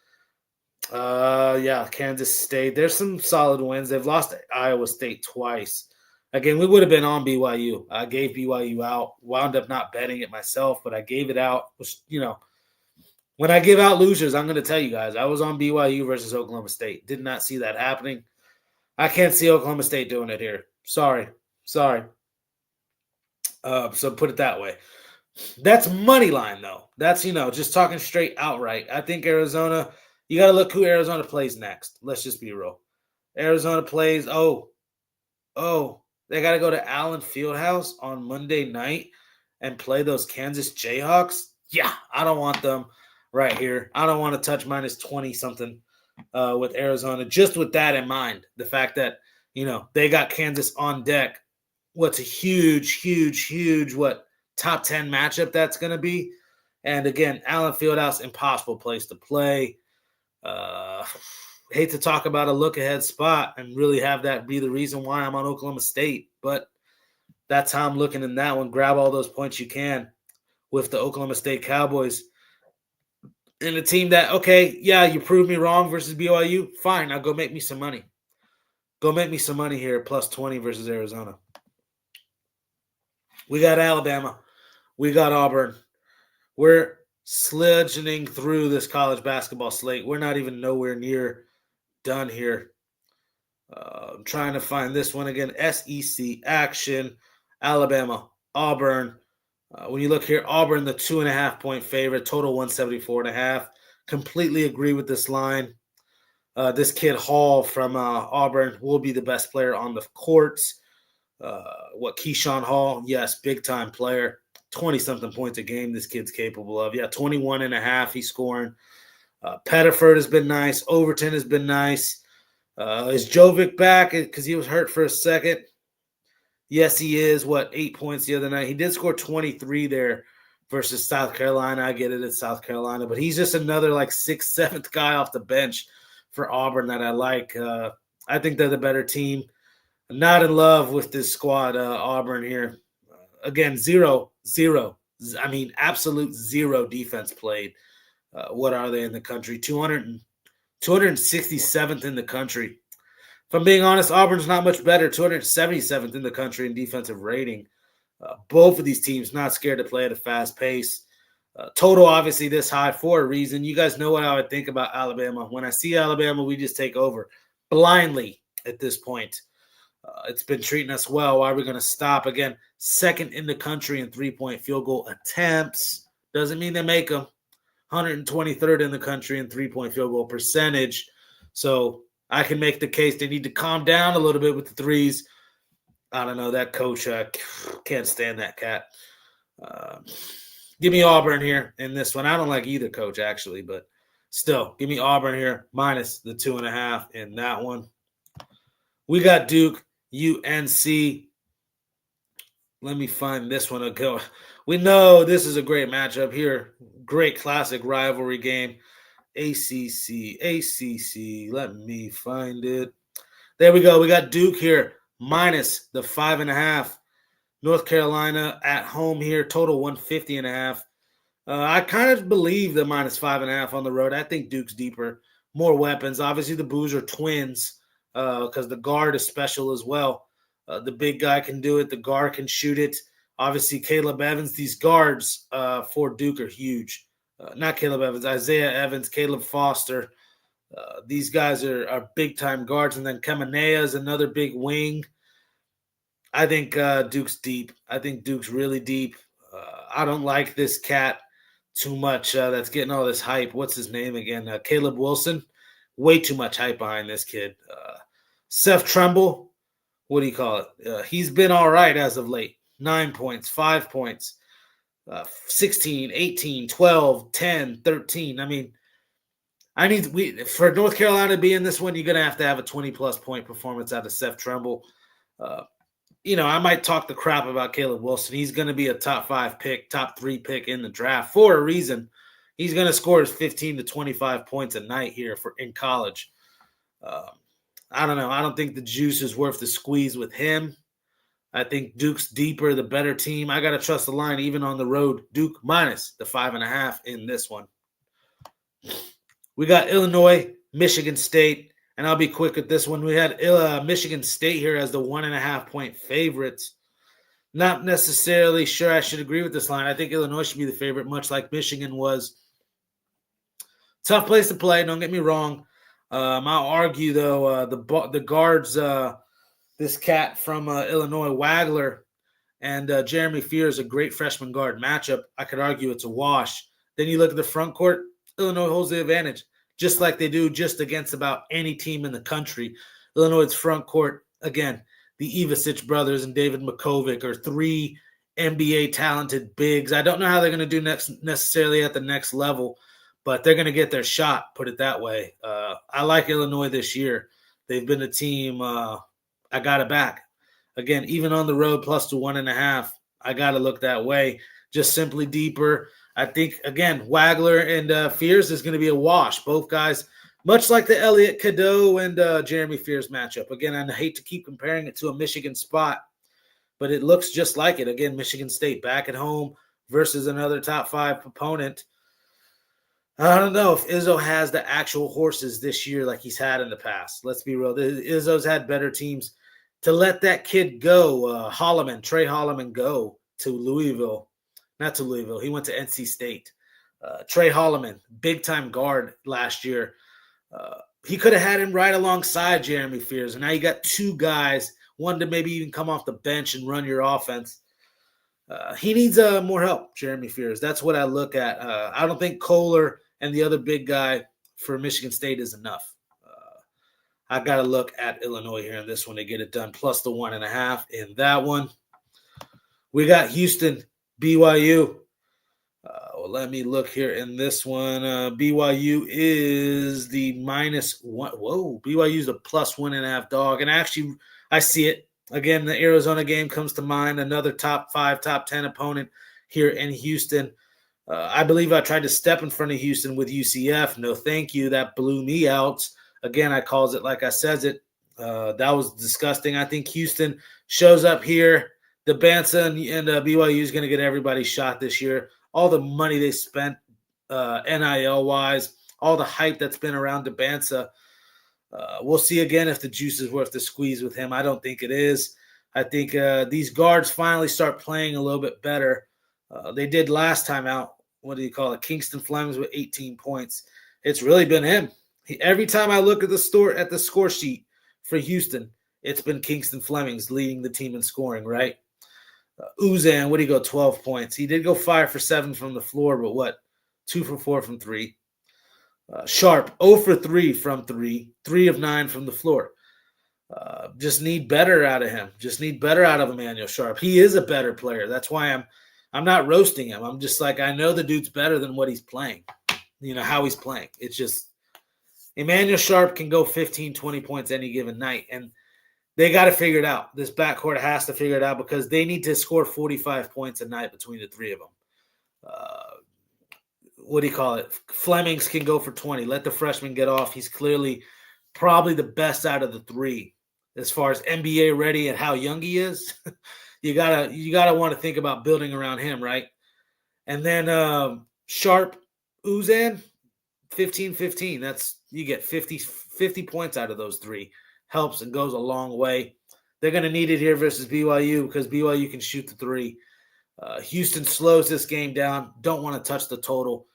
Kansas State. There's some solid wins. They've lost to Iowa State twice. Again, we would have been on BYU. I gave BYU out. Wound up not betting it myself, but I gave it out. Which, when I give out losers, I'm going to tell you guys, I was on BYU versus Oklahoma State. Did not see that happening. I can't see Oklahoma State doing it here. Sorry. So put it that way. That's money line, though. That's, just talking straight outright. I think Arizona, you got to look who Arizona plays next. Let's just be real. Arizona plays, they got to go to Allen Fieldhouse on Monday night and play those Kansas Jayhawks. Yeah, I don't want them right here. I don't want to touch minus 20-something with Arizona. Just with that in mind, the fact that, they got Kansas on deck. What's a huge, top 10 matchup that's going to be. And again, Allen Fieldhouse, impossible place to play. Hate to talk about a look-ahead spot and really have that be the reason why I'm on Oklahoma State, but that's how I'm looking in that one. Grab all those points you can with the Oklahoma State Cowboys. And a team that, you proved me wrong versus BYU. Fine, now go make me some money. Go make me some money here, plus 20 versus Arizona. We got Alabama. We got Auburn. We're sledging through this college basketball slate. We're not even nowhere near done here. I'm trying to find this one again. SEC action. Alabama, Auburn. When you look here, Auburn, the 2.5-point favorite, total 174.5. Completely agree with this line. This kid Hall from Auburn will be the best player on the courts. Keyshawn Hall, yes, big-time player. 20-something points a game this kid's capable of. 21.5 he's scoring. Pettiford has been nice. Overton has been nice. Is Jovic back because he was hurt for a second? Yes, he is. 8 points the other night. He did score 23 there versus South Carolina. I get it, it's South Carolina. But he's just another 6th, 7th guy off the bench for Auburn that I like. I think they're the better team. I'm not in love with this squad, Auburn here. Again, absolute zero defense played. What are they in the country? 267th in the country. If I'm being honest, Auburn's not much better. 277th in the country in defensive rating. Both of these teams not scared to play at a fast pace. Total obviously this high for a reason. You guys know what I would think about Alabama. When I see Alabama, we just take over blindly at this point. It's been treating us well. Why are we going to stop? Again, second in the country in three-point field goal attempts. Doesn't mean they make them. 123rd in the country in three-point field goal percentage. So I can make the case they need to calm down a little bit with the threes. I don't know. That coach, can't stand that cat. Give me Auburn here in this one. I don't like either coach, actually, but still, give me Auburn here minus the 2.5 in that one. We got Duke, UNC. Let me find this one. We know this is a great matchup here. Great classic rivalry game. ACC. Let me find it. There we go. We got Duke here minus the 5.5. North Carolina at home here, total 150.5. I kind of believe the minus 5.5 on the road. I think Duke's deeper, more weapons. Obviously, the Boozer twins because the guard is special as well. The big guy can do it. The guard can shoot it. Obviously, Caleb Evans. These guards for Duke are huge. Not Caleb Evans, Isaiah Evans, Caleb Foster. These guys are big-time guards. And then Kamanea is another big wing. I think Duke's deep. I think Duke's really deep. I don't like this cat too much that's getting all this hype. What's his name again? Caleb Wilson. Way too much hype behind this kid. Seth Tremble, what do you call it? He's been all right as of late. 9 points, 5 points, 16, 18, 12, 10, 13. I mean, for North Carolina to be in this one, you're going to have a 20-plus point performance out of Seth Tremble. I might talk the crap about Caleb Wilson. He's going to be a top 5 pick, top 3 pick in the draft for a reason. He's going to score his 15 to 25 points a night here in college. I don't know. I don't think the juice is worth the squeeze with him. I think Duke's deeper, the better team. I got to trust the line even on the road. Duke minus the 5.5 in this one. We got Illinois, Michigan State. And I'll be quick with this one. We had Michigan State here as the 1.5-point favorites. Not necessarily sure I should agree with this line. I think Illinois should be the favorite, much like Michigan was. Tough place to play, don't get me wrong. I'll argue, though, the guards, this cat from Illinois, Wagler, and Jeremy Fear is a great freshman guard matchup. I could argue it's a wash. Then you look at the front court, Illinois holds the advantage, just like they do just against about any team in the country. Illinois' front court, again, the Ivasic brothers and David Makovic are 3 NBA talented bigs. I don't know how they're going to do necessarily at the next level, but they're going to get their shot, put it that way. I like Illinois this year. They've been a team, I got it back. Again, even on the road, plus to 1.5, I got to look that way. Just simply deeper. I think, again, Wagler and Fears is going to be a wash. Both guys, much like the Elliot Cadeau and Jeremy Fears matchup. Again, I hate to keep comparing it to a Michigan spot, but it looks just like it. Again, Michigan State back at home versus another top 5 opponent. I don't know if Izzo has the actual horses this year like he's had in the past. Let's be real. Izzo's had better teams. To let that kid go, Trey Holloman, go to Louisville. Not to Louisville. He went to NC State. Trey Holloman, big-time guard last year. He could have had him right alongside Jeremy Fears. And now you got 2 guys, one to maybe even come off the bench and run your offense. He needs more help, Jeremy Fears. That's what I look at. I don't think Kohler and the other big guy for Michigan State is enough. I got to look at Illinois here in this one to get it done, plus the 1.5 in that one. We got Houston, BYU. Let me look here in this one. BYU is the -1. Whoa, BYU is a plus 1.5 dog. And actually, I see it. Again, the Arizona game comes to mind. Another top 5, top 10 opponent here in Houston. I believe I tried to step in front of Houston with UCF. No, thank you. That blew me out. Again, I calls it like I says it. That was disgusting. I think Houston shows up here. The Bansa and BYU is going to get everybody shot this year. All the money they spent NIL-wise, all the hype that's been around DeBansa. We'll see again if the juice is worth the squeeze with him. I don't think it is. I think these guards finally start playing a little bit better. They did last time out. What do you call it? Kingston Flemings with 18 points. It's really been him. Every time I look at the score sheet for Houston, it's been Kingston Flemings leading the team in scoring, right? Uzan, what did he go? 12 points. He did go 5 for 7 from the floor, but what? 2 for 4 from 3. Sharp, 0 for 3 from 3. 3 of 9 from the floor. Just need better out of him. Just need better out of Emmanuel Sharp. He is a better player. That's why I'm not roasting him. I'm just like, I know the dude's better than what he's playing. You know, how he's playing. It's just Emmanuel Sharp can go 15, 20 points any given night. And they got to figure it out. This backcourt has to figure it out because they need to score 45 points a night between the three of them. What do you call it? Flemings can go for 20. Let the freshman get off. He's clearly probably the best out of the three as far as NBA ready and how young he is. you gotta want to think about building around him, right? And then Sharp, Uzan, 15-15. That's you get 50 points out of those three. Helps and goes a long way. They're going to need it here versus BYU because BYU can shoot the three. Houston slows this game down. Don't want to touch the total.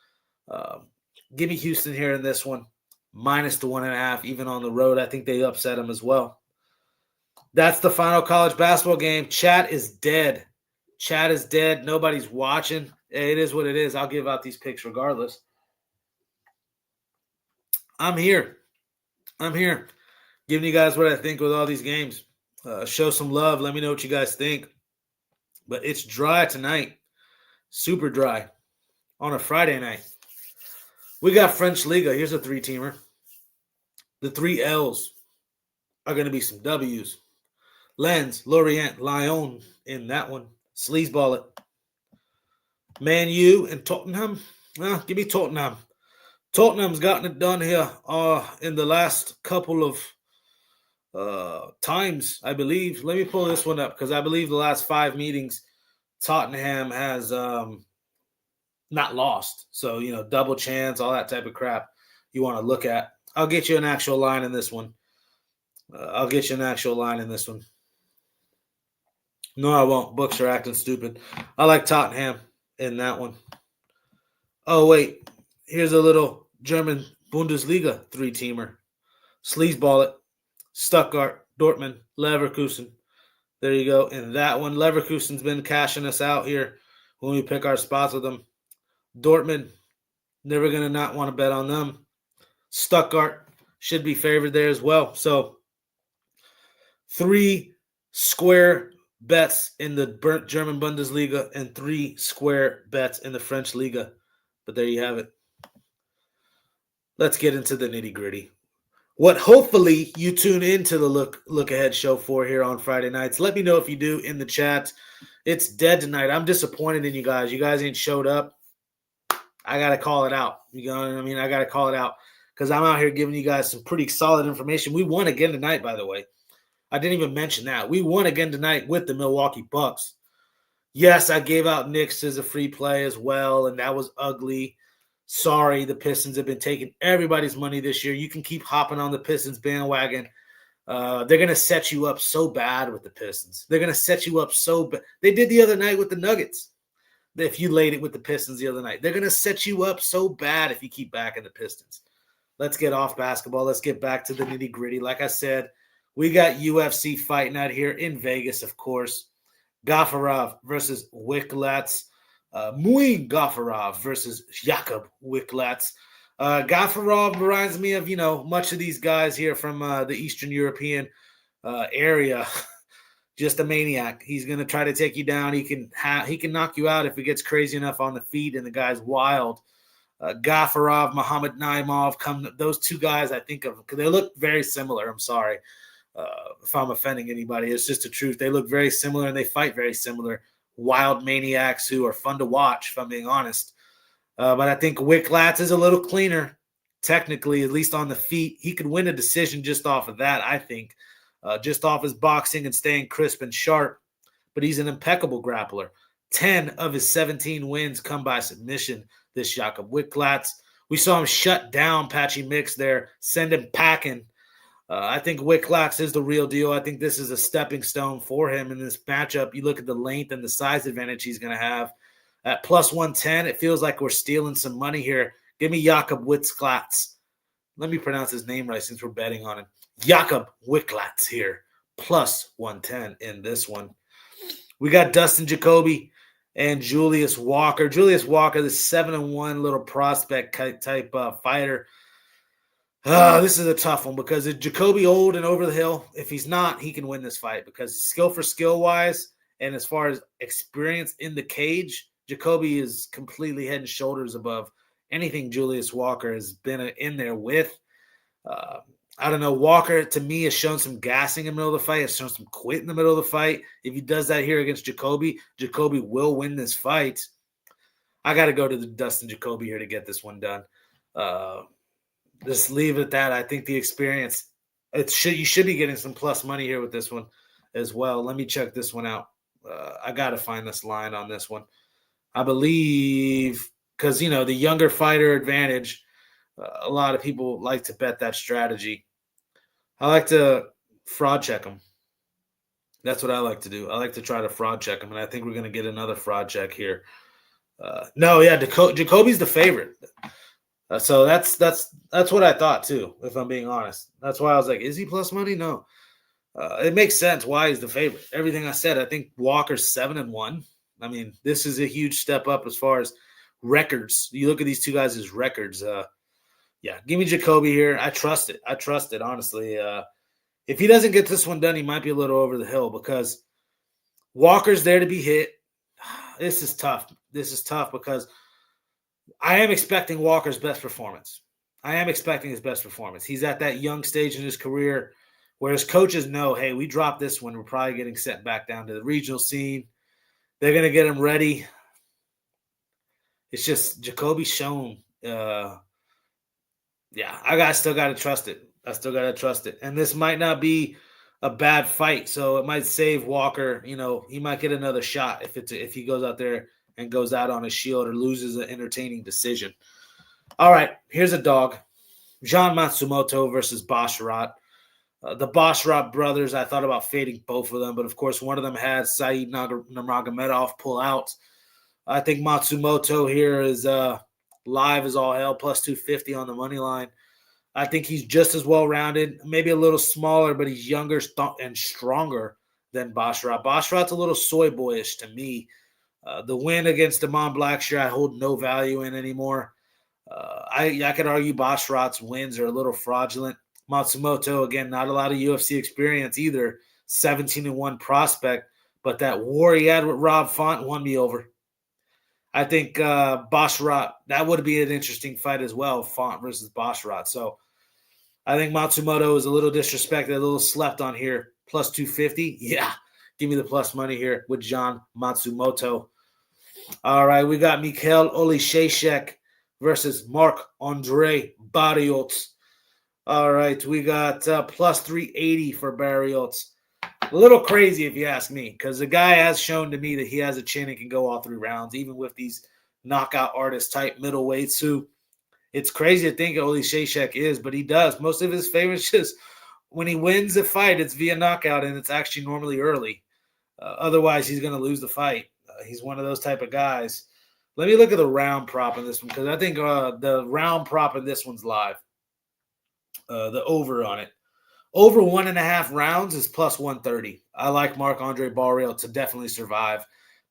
Give me Houston here in this one. Minus the 1.5, even on the road. I think they upset them as well. That's the final college basketball game. Chat is dead. Chat is dead. Nobody's watching. It is what it is. I'll give out these picks regardless. I'm here. Giving you guys what I think with all these games. Show some love. Let me know what you guys think. But it's dry tonight. Super dry. On a Friday night. We got French Liga. Here's a three-teamer. The 3 L's are going to be some W's. Lens, Lorient, Lyon in that one. Sleazeball it. Man U and Tottenham. Well, give me Tottenham. Tottenham's gotten it done here in the last couple of times, I believe. Let me pull this one up because I believe the last 5 meetings, Tottenham has not lost. So, double chance, all that type of crap you want to look at. I'll get you an actual line in this one. No, I won't. Books are acting stupid. I like Tottenham in that one. Oh, wait. Here's a little German Bundesliga 3-teamer. Sleazeball it. Stuttgart, Dortmund, Leverkusen. There you go. In that one, Leverkusen's been cashing us out here when we pick our spots with them. Dortmund, never going to not want to bet on them. Stuttgart should be favored there as well. So 3 square bets in the German Bundesliga and 3 square bets in the French Liga. But there you have it. Let's get into the nitty-gritty. What hopefully you tune into the look ahead show for here on Friday nights. Let me know if you do in the chat. It's dead tonight. I'm disappointed in you guys. You guys ain't showed up. I got to call it out. You know what I mean? I got to call it out because I'm out here giving you guys some pretty solid information. We won again tonight, by the way. I didn't even mention that. We won again tonight with the Milwaukee Bucks. Yes, I gave out Knicks as a free play as well, and that was ugly. Sorry, the Pistons have been taking everybody's money this year. You can keep hopping on the Pistons bandwagon. They're going to set you up so bad with the Pistons. They're going to set you up so bad. They did the other night with the Nuggets. If you laid it with the Pistons the other night, they're going to set you up so bad if you keep backing the Pistons. Let's get off basketball. Let's get back to the nitty-gritty. Like I said, we got UFC fighting out here in Vegas, of course. Gafarov versus Wicklacz. Muin Gafarov versus Jakub Wicklacz. Gafarov reminds me of, much of these guys here from the Eastern European area. Just a maniac. He's going to try to take you down. He can knock you out if he gets crazy enough on the feet and the guy's wild. Gafarov, Muhammad Naimov, those two guys I think of, because they look very similar. I'm sorry if I'm offending anybody. It's just the truth. They look very similar and they fight very similar. Wild maniacs who are fun to watch, if I'm being honest. But I think Wicklacz is a little cleaner, technically, at least on the feet. He could win a decision just off of that, I think. Just off his boxing and staying crisp and sharp. But he's an impeccable grappler. 10 of his 17 wins come by submission, this Jakub Wicklacz. We saw him shut down Patchy Mix there, send him packing I think Wicklax is the real deal. I think this is a stepping stone for him in this matchup. You look at the length and the size advantage he's going to have. At plus 110, it feels like we're stealing some money here. Give me Jakob Wicklax. Let me pronounce his name right since we're betting on him. Jakob Wicklax here. Plus 110 in this one. We got Dustin Jacoby and Julius Walker. Julius Walker, the 7-1 little prospect type fighter. This is a tough one because if Jacoby old and over the hill, if he's not, he can win this fight because skill for skill wise and as far as experience in the cage, Jacoby is completely head and shoulders above anything Julius Walker has been in there with. I don't know. Walker, to me, has shown some gassing in the middle of the fight. Has shown some quit in the middle of the fight. If he does that here against Jacoby, Jacoby will win this fight. I got to go to the Dustin Jacoby here to get this one done. Just leave it at that. I think the experience, you should be getting some plus money here with this one as well. Let me check this one out. I got to find this line on this one. I believe because, the younger fighter advantage, a lot of people like to bet that strategy. I like to fraud check them. That's what I like to do. I like to try to fraud check them, and I think we're going to get another fraud check here. Jacoby's the favorite. So that's what I thought too, if I'm being honest. That's why I was like, is he plus money? No. It makes sense why he's the favorite. Everything I said, I think Walker's 7-1. I mean, this is a huge step up as far as records. You look at these two guys' records. Give me Jacoby here. I trust it, honestly. If he doesn't get this one done, he might be a little over the hill because Walker's there to be hit. This is tough. Because I am expecting Walker's best performance. He's at that young stage in his career where his coaches know, hey, we dropped this one. We're probably getting sent back down to the regional scene. They're going to get him ready. It's just Jacoby's shown. I still got to trust it. And this might not be a bad fight, so it might save Walker. He might get another shot if he goes out there and goes out on a shield or loses an entertaining decision. All right, here's a dog. Jean Matsumoto versus Basharat. The Basharat brothers, I thought about fading both of them, but of course one of them had Said Nurmagomedov pull out. I think Matsumoto here is live as all hell, plus 250 on the money line. I think he's just as well-rounded, maybe a little smaller, but he's younger and stronger than Basharat. Basharat's a little soy boyish to me. The win against Damon Blackshear, I hold no value in anymore. I could argue Basharat's wins are a little fraudulent. Matsumoto, again, not a lot of UFC experience either. 17-1 prospect, but that war he had with Rob Font won me over. I think Basharat, that would be an interesting fight as well, Font versus Basharat. So I think Matsumoto is a little disrespected, a little slept on here. Plus 250, yeah. Give me the plus money here with John Matsumoto. All right, we got Mikhail Olishashek versus Marc-Andre Barrios. All right, we got plus 380 for Barrios. A little crazy if you ask me, because the guy has shown to me that he has a chin and can go all 3 rounds, even with these knockout artist type middleweights who it's crazy to think Olishashek is, but he does. Most of his favorites just when he wins a fight, it's via knockout, and it's actually normally early. Otherwise, he's going to lose the fight. He's one of those type of guys. Let me look at the round prop in this one because I think the round prop in this one's live. The over on it. Over 1.5 rounds is plus 130. I like Marc-Andre Barrios to definitely survive.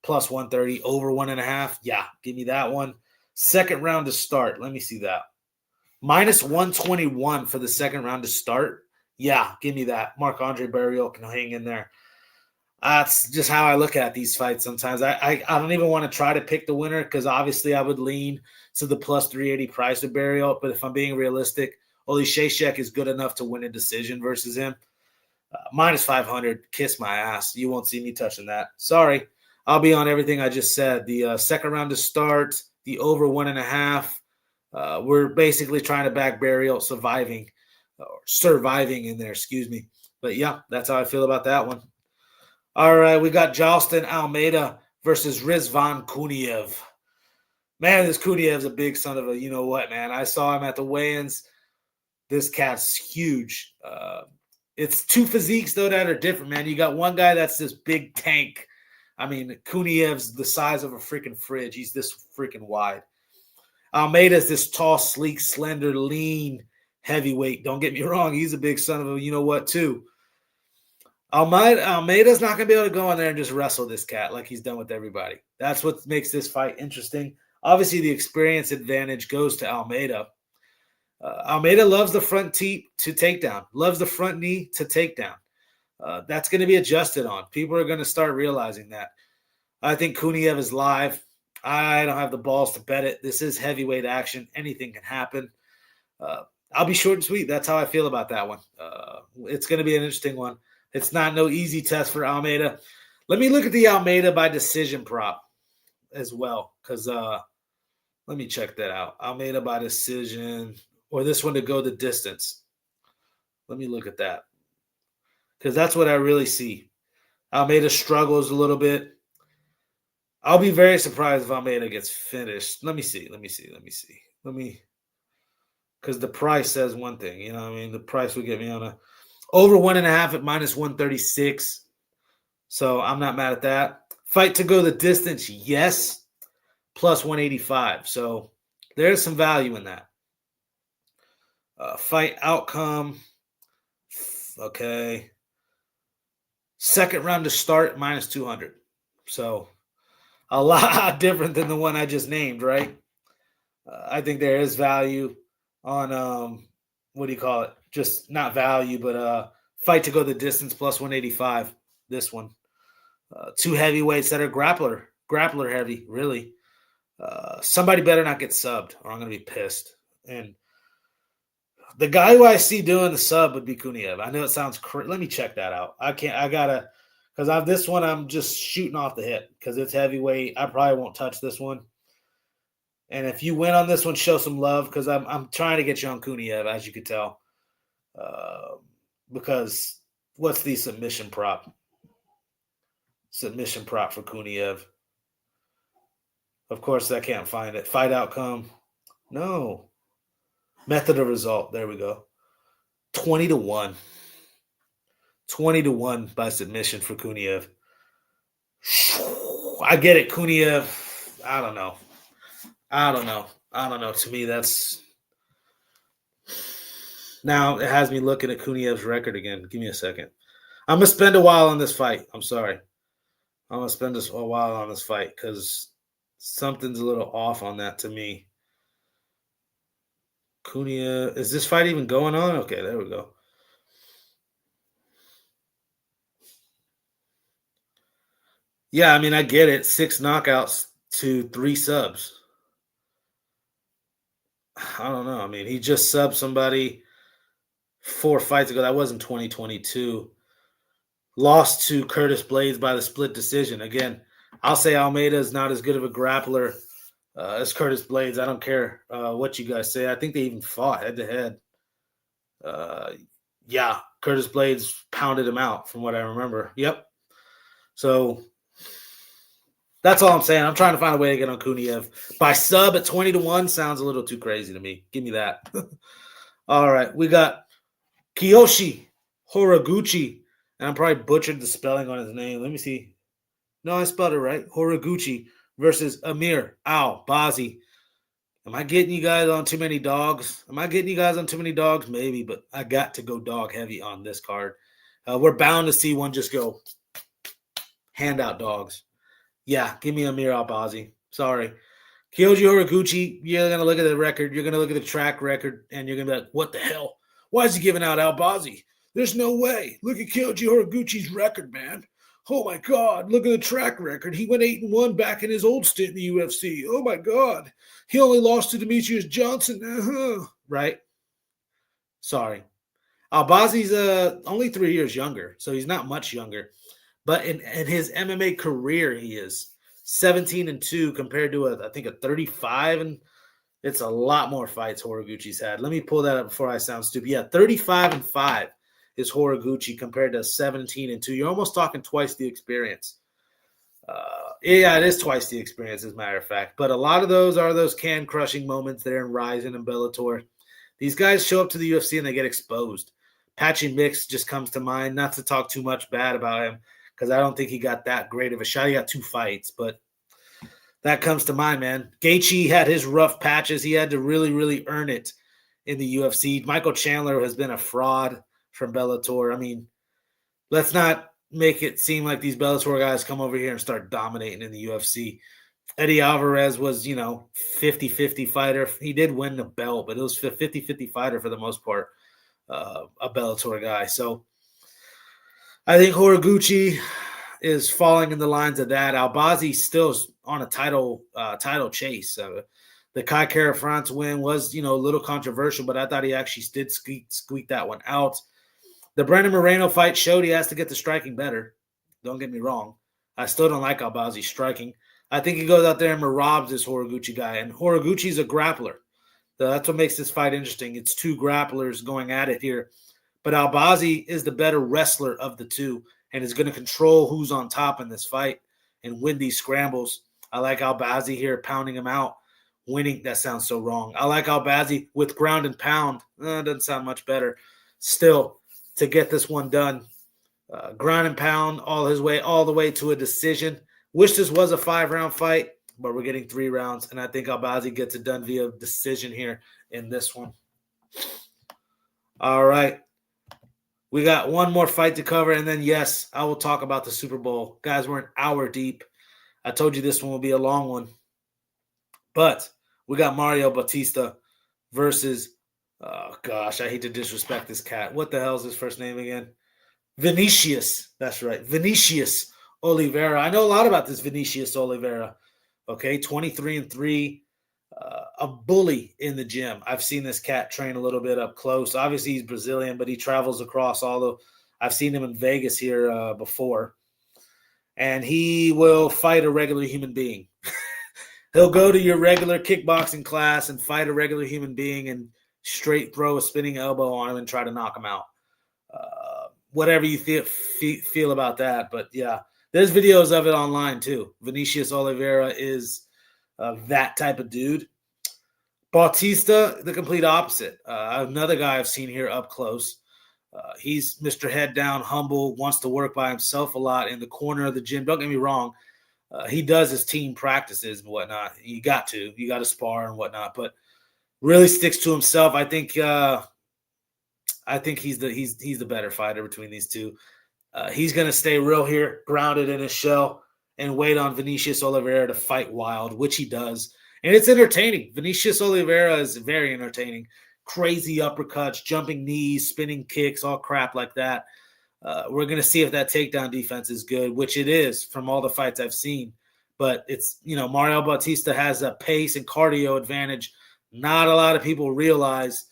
Plus 130. Over 1.5. Yeah, give me that one. Second round to start. Let me see that. Minus 121 for the second round to start. Yeah, give me that. Marc-Andre Barrios can hang in there. That's just how I look at these fights sometimes. I don't even want to try to pick the winner because obviously I would lean to the plus 380 price of Barrios. But if I'm being realistic, Olishashek is good enough to win a decision versus him. Minus 500, kiss my ass. You won't see me touching that. Sorry. I'll be on everything I just said. The second round to start, the over 1.5. We're basically trying to back Barrios surviving in there, excuse me. But yeah, that's how I feel about that one. All right, we got Jalston Almeida versus Rizvan Kuniev. Man, this Kuniev's a big son of a you-know-what, man. I saw him at the weigh-ins. This cat's huge. It's two physiques, though, that are different, man. You got one guy that's this big tank. I mean, Kuniev's the size of a freaking fridge. He's this freaking wide. Almeida's this tall, sleek, slender, lean heavyweight. Don't get me wrong. He's a big son of a you-know-what, too. Almeida's not going to be able to go in there and just wrestle this cat like he's done with everybody. That's what makes this fight interesting. Obviously, the experience advantage goes to Almeida. Almeida loves the front tee to takedown, loves the front knee to takedown. That's going to be adjusted on. People are going to start realizing that. I think Kuniev is live. I don't have the balls to bet it. This is heavyweight action. Anything can happen. I'll be short and sweet. That's how I feel about that one. It's going to be an interesting one. It's not no easy test for Almeida. Let me look at the Almeida by decision prop as well, because let me check that out. Almeida by decision, or this one to go the distance. Let me look at that, because that's what I really see. Almeida struggles a little bit. I'll be very surprised if Almeida gets finished. Let me see. Because the price says one thing. You know what I mean? The price would get me on a over 1.5 at -136. So I'm not mad at that. Fight to go the distance, yes, +185. So there's some value in that. Fight outcome, okay. Second round to start, -200. So a lot different than the one I just named, right? I think there is value on, what do you call it? Just not value, but fight to go the distance +185. This one. Two heavyweights that are grappler heavy, really. Somebody better not get subbed, or I'm going to be pissed. And the guy who I see doing the sub would be Kuniev. I know it sounds crazy. Let me check that out. Because this one I'm just shooting off the hip because it's heavyweight. I probably won't touch this one. And if you win on this one, show some love, because I'm trying to get you on Kuniev, as you could tell. Because what's the submission prop? Submission prop for Kuniev. Of course, I can't find it. Fight outcome. No. Method of result. There we go. 20-1. 20-1 by submission for Kuniev. I get it, Kuniev. I don't know. To me, that's... Now, it has me looking at Kuniev's record again. Give me a second. I'm going to spend a while on this fight. I'm sorry. I'm going to spend a while on this fight because something's a little off on that to me. Kuniev, is this fight even going on? Okay, there we go. Yeah, I mean, I get it. 6 knockouts to 3 subs. I don't know. I mean, he just subbed somebody 4 fights ago. That was in 2022. Lost to Curtis Blades by the split decision. Again, I'll say Almeida is not as good of a grappler as Curtis Blades. I don't care what you guys say. I think they even fought head-to-head. Yeah, Curtis Blades pounded him out from what I remember. Yep. So that's all I'm saying. I'm trying to find a way to get on Kuniev. By sub at 20-1 sounds a little too crazy to me. Give me that. All right. We got Kiyoshi Horiguchi. And I'm probably butchered the spelling on his name. Let me see. No, I spelled it right. Horiguchi versus Amir Al-Bazzi. Am I getting you guys on too many dogs? Maybe, but I got to go dog heavy on this card. We're bound to see one just go hand out dogs. Yeah, give me Amir Al-Bazzi. Sorry. Kyoji Horiguchi, you're going to look at the record. You're going to look at the track record, and you're going to be like, what the hell? Why is he giving out Al-Bazzi? There's no way. Look at Kyoji Horiguchi's record, man. Oh, my God. Look at the track record. He went 8-1 back in his old stint in the UFC. Oh, my God. He only lost to Demetrius Johnson. Right? Sorry. Al-Bazzi's only 3 years younger, so he's not much younger. But in his MMA career, he is 17-2 compared to, I think, a 35. And it's a lot more fights Horiguchi's had. Let me pull that up before I sound stupid. Yeah, 35-5 is Horiguchi compared to 17-2. You're almost talking twice the experience. Yeah, it is twice the experience, as a matter of fact. But a lot of those are those can-crushing moments there in Rizin and Bellator. These guys show up to the UFC and they get exposed. Patchy Mix just comes to mind, not to talk too much bad about him because I don't think he got that great of a shot. He got 2 fights, but that comes to mind, man. Gaethje had his rough patches. He had to really, really earn it in the UFC. Michael Chandler has been a fraud from Bellator. I mean, let's not make it seem like these Bellator guys come over here and start dominating in the UFC. Eddie Alvarez was, 50-50 fighter. He did win the belt, but it was a 50-50 fighter for the most part, a Bellator guy. So I think Horiguchi is falling in the lines of that. Albazi still on a title chase. The Kai Kara France win was, a little controversial, but I thought he actually did squeak that one out. The Brandon Moreno fight showed he has to get the striking better. Don't get me wrong. I still don't like Albazi's striking. I think he goes out there and robs this Horiguchi guy, and Horiguchi's a grappler. So that's what makes this fight interesting. It's 2 grapplers going at it here. But Albazi is the better wrestler of the 2 and is going to control who's on top in this fight and win these scrambles. I like Albazi here pounding him out, winning. That sounds so wrong. I like Albazi with ground and pound. Doesn't sound much better. Still, to get this one done, ground and pound all the way to a decision. Wish this was a 5-round fight, but we're getting 3 rounds, and I think Albazi gets it done via decision here in this one. All right. We got one more fight to cover, and then, yes, I will talk about the Super Bowl. Guys, we're an hour deep. I told you this one will be a long one. But we got Mario Bautista versus, I hate to disrespect this cat. What the hell is his first name again? Vinicius. That's right. Vinicius Oliveira. I know a lot about this Vinicius Oliveira. Okay, 23-3. A bully in the gym. I've seen this cat train a little bit up close. Obviously, he's Brazilian, but he travels across I've seen him in Vegas here before. And he will fight a regular human being. He'll go to your regular kickboxing class and fight a regular human being and straight throw a spinning elbow on him and try to knock him out. Whatever you feel about that. But, yeah, there's videos of it online too. Vinicius Oliveira is that type of dude. Bautista, the complete opposite. Another guy I've seen here up close. He's Mr. Head Down, humble, wants to work by himself a lot in the corner of the gym. Don't get me wrong. He does his team practices and whatnot. You got to spar and whatnot, but really sticks to himself. I think he's the better fighter between these two. He's going to stay real here, grounded in his shell, and wait on Vinicius Oliveira to fight wild, which he does. And it's entertaining. Vinicius Oliveira is very entertaining. Crazy uppercuts, jumping knees, spinning kicks, all crap like that. We're going to see if that takedown defense is good, which it is from all the fights I've seen. But it's, Mario Bautista has a pace and cardio advantage. Not a lot of people realize.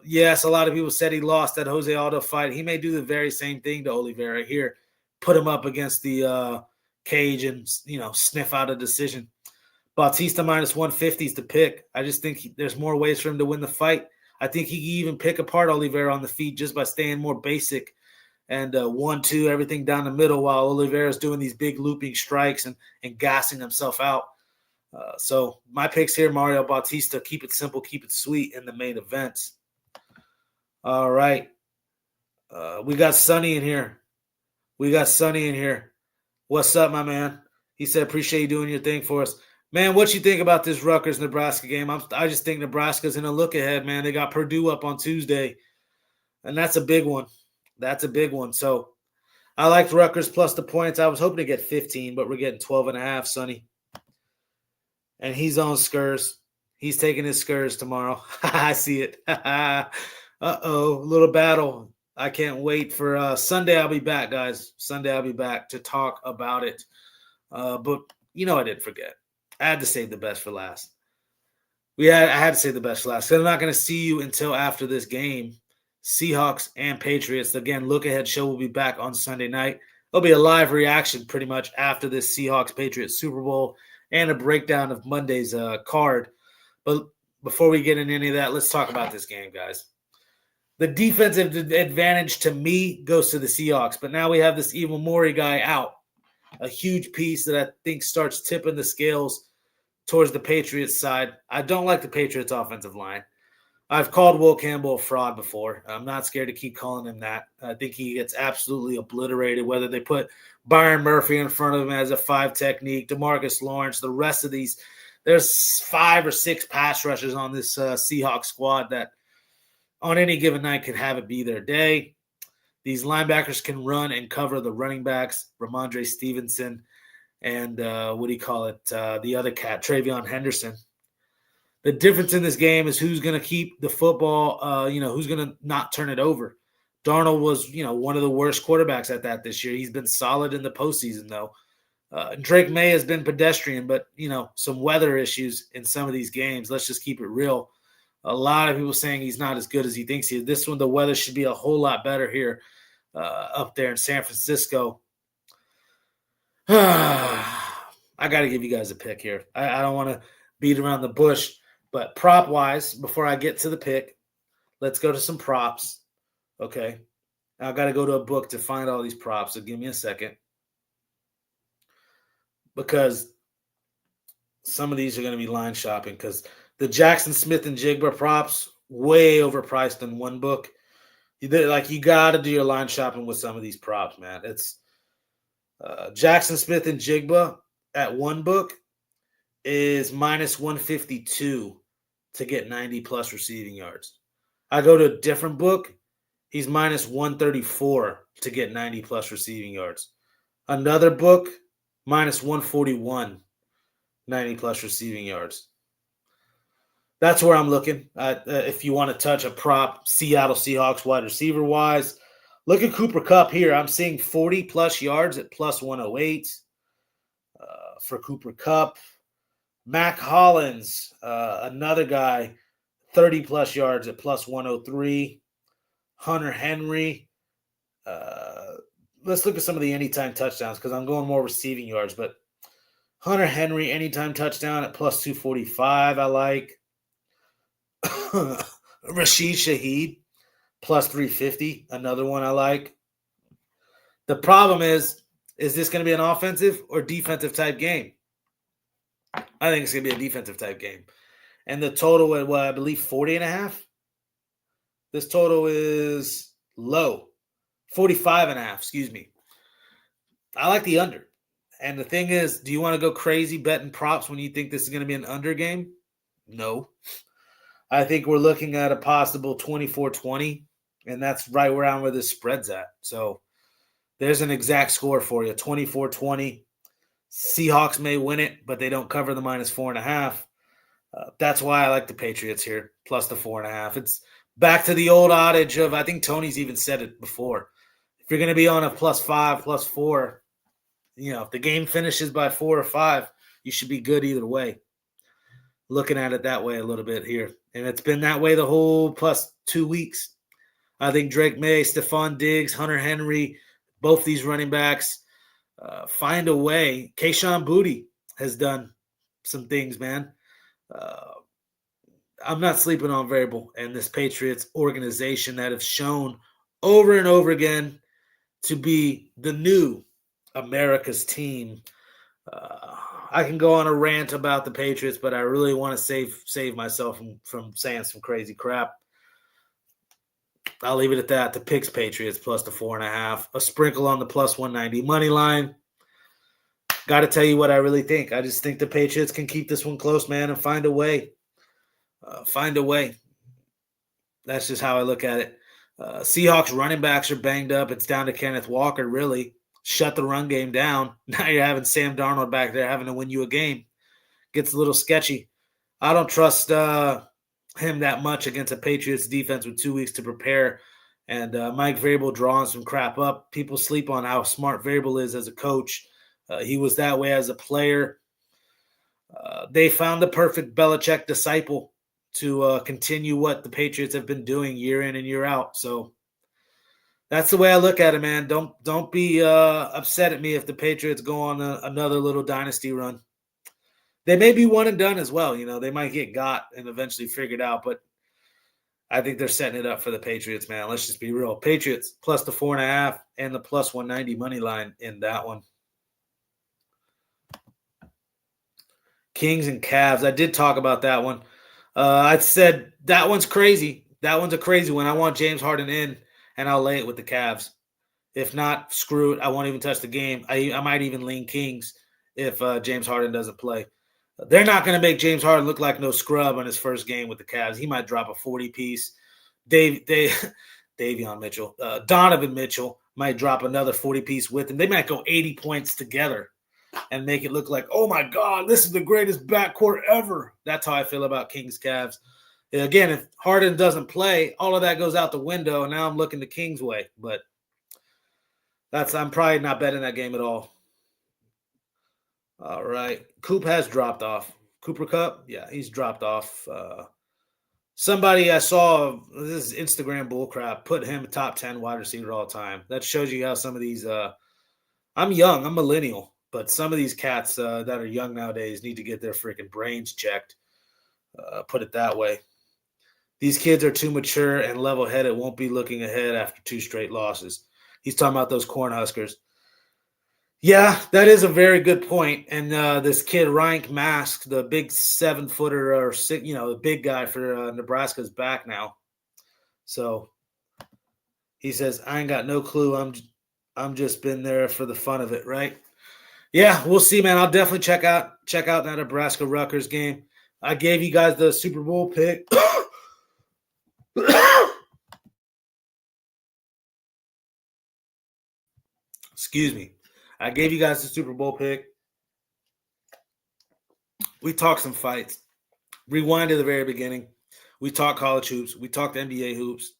Yes, a lot of people said he lost that Jose Aldo fight. He may do the very same thing to Oliveira here. Put him up against the cage and, sniff out a decision. Bautista minus 150 is the pick. I just think there's more ways for him to win the fight. I think he can even pick apart Oliveira on the feet just by staying more basic and 1-2, everything down the middle while Oliveira's doing these big looping strikes and gassing himself out. So my picks here, Mario Bautista, keep it simple, keep it sweet in the main events. All right. We got Sonny in here. What's up, my man? He said, appreciate you doing your thing for us. Man, what you think about this Rutgers-Nebraska game? I just think Nebraska's in a look ahead, man. They got Purdue up on Tuesday, and that's a big one. So I liked Rutgers plus the points. I was hoping to get 15, but we're getting 12.5, Sonny. And he's on Skurs. He's taking his Skurs tomorrow. I see it. Uh-oh, little battle. I can't wait for Sunday. I'll be back, guys. Sunday I'll be back to talk about it. But I didn't forget. I had to save the best for last. I had to save the best for last. So I'm not going to see you until after this game. Seahawks and Patriots. Again, look ahead show will be back on Sunday night. There'll be a live reaction pretty much after this Seahawks-Patriots Super Bowl and a breakdown of Monday's card. But before we get into any of that, let's talk about this game, guys. The defensive advantage to me goes to the Seahawks, but now we have this Evil Mori guy out. A huge piece that I think starts tipping the scales towards the Patriots side. I don't like the Patriots offensive line. I've called Will Campbell a fraud before. I'm not scared to keep calling him that. I think he gets absolutely obliterated, whether they put Byron Murphy in front of him as a 5 technique, DeMarcus Lawrence, the rest of these. There's 5 or 6 pass rushers on this Seahawks squad that on any given night could have it be their day. These linebackers can run and cover the running backs, Ramondre Stevenson, and the other cat, Travion Henderson. The difference in this game is who's going to keep the football, who's going to not turn it over. Darnold was, one of the worst quarterbacks at that this year. He's been solid in the postseason, though. Drake May has been pedestrian, but, some weather issues in some of these games. Let's just keep it real. A lot of people saying he's not as good as he thinks he is. This one, the weather should be a whole lot better here up there in San Francisco. I got to give you guys a pick here. I don't want to beat around the bush. But prop-wise, before I get to the pick, let's go to some props, okay? I got to go to a book to find all these props, so give me a second. Because some of these are going to be line shopping because the Jackson Smith-Njigba props, way overpriced in one book. You got to do your line shopping with some of these props, man. It's Jackson Smith-Njigba at one book is minus 152 to get 90-plus receiving yards. I go to a different book, he's minus 134 to get 90-plus receiving yards. Another book, minus 141, 90-plus receiving yards. That's where I'm looking. If you want to touch a prop, Seattle Seahawks wide receiver-wise, look at Cooper Kupp here. I'm seeing 40-plus yards at plus 108 for Cooper Kupp. Mac Hollins, another guy, 30-plus yards at plus 103. Hunter Henry. Let's look at some of the anytime touchdowns because I'm going more receiving yards. But Hunter Henry, anytime touchdown at plus 245, I like. Rashid Shaheed, plus 350, another one I like. The problem is this going to be an offensive or defensive type game? I think it's going to be a defensive type game. And the total at I believe 40.5. This total is low. 45.5, excuse me. I like the under. And the thing is, do you want to go crazy betting props when you think this is going to be an under game? No. I think we're looking at a possible 24-20, and that's right around where this spread's at. So there's an exact score for you, 24-20. Seahawks may win it, but they don't cover the minus 4.5. That's why I like the Patriots here, plus the 4.5. It's back to the old adage of, I think Tony's even said it before. If you're going to be on a plus 5, plus 4, if the game finishes by 4 or 5, you should be good either way. Looking at it that way a little bit here. And it's been that way the whole plus 2 weeks. I think Drake May, Stephon Diggs, Hunter Henry, both these running backs, find a way. Kayshon Boutte has done some things, man. I'm not sleeping on Variable and this Patriots organization that have shown over and over again to be the new America's team. I can go on a rant about the Patriots, but I really want to save myself from saying some crazy crap. I'll leave it at that. The picks Patriots plus the 4.5. A sprinkle on the plus 190 money line. Got to tell you what I really think. I just think the Patriots can keep this one close, man, and find a way. Find a way. That's just how I look at it. Seahawks running backs are banged up. It's down to Kenneth Walker, really. Shut the run game down. Now you're having Sam Darnold back there having to win you a game. Gets a little sketchy. I don't trust him that much against a Patriots defense with 2 weeks to prepare. And Mike Vrabel drawing some crap up. People sleep on how smart Vrabel is as a coach. He was that way as a player. They found the perfect Belichick disciple to continue what the Patriots have been doing year in and year out. So that's the way I look at it, man. Don't be upset at me if the Patriots go on another little dynasty run. They may be one and done as well. They might get got and eventually figured out, but I think they're setting it up for the Patriots, man. Let's just be real. Patriots plus the 4.5 and the plus 190 money line in that one. Kings and Cavs. I did talk about that one. I said that one's crazy. That one's a crazy one. I want James Harden in, and I'll lay it with the Cavs. If not, screw it. I won't even touch the game. I might even lean Kings if James Harden doesn't play. They're not going to make James Harden look like no scrub on his first game with the Cavs. He might drop a 40-piece. Davion Mitchell. Donovan Mitchell might drop another 40-piece with him. They might go 80 points together and make it look like, oh, my God, this is the greatest backcourt ever. That's how I feel about Kings Cavs. Again, if Harden doesn't play, all of that goes out the window, and now I'm looking the Kings' way. But I'm probably not betting that game at all. All right. Coop has dropped off. Cooper Kupp? Yeah, he's dropped off. Somebody I saw, this is Instagram bullcrap, put him top 10 wide receiver all time. That shows you how some of these I'm young, I'm millennial, but some of these cats that are young nowadays need to get their freaking brains checked. Put it that way. These kids are too mature and level-headed, won't be looking ahead after 2 straight losses. He's talking about those Cornhuskers. Yeah, that is a very good point. And this kid, Ryan Mask, the big 7-footer or the big guy for Nebraska's back now. So he says, I ain't got no clue. I'm just been there for the fun of it, right? Yeah, we'll see, man. I'll definitely check out that Nebraska Rutgers game. I gave you guys the Super Bowl pick. Excuse me. I gave you guys the Super Bowl pick. We talked some fights. Rewind to the very beginning. We talked college hoops. We talked NBA hoops.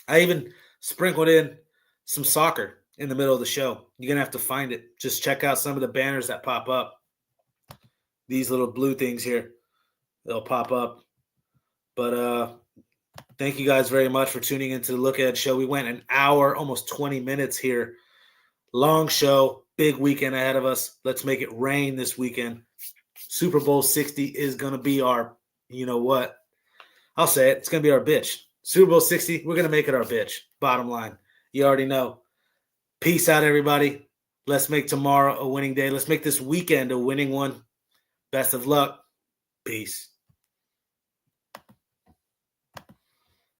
I even sprinkled in some soccer in the middle of the show. You're going to have to find it. Just check out some of the banners that pop up. These little blue things here. They'll pop up. But thank you guys very much for tuning into the Look Ahead show. We went an hour, almost 20 minutes here. Long show, big weekend ahead of us. Let's make it rain this weekend. Super Bowl 60 is going to be our, you know what? I'll say it. It's going to be our bitch. Super Bowl 60, we're going to make it our bitch. Bottom line. You already know. Peace out, everybody. Let's make tomorrow a winning day. Let's make this weekend a winning one. Best of luck. Peace.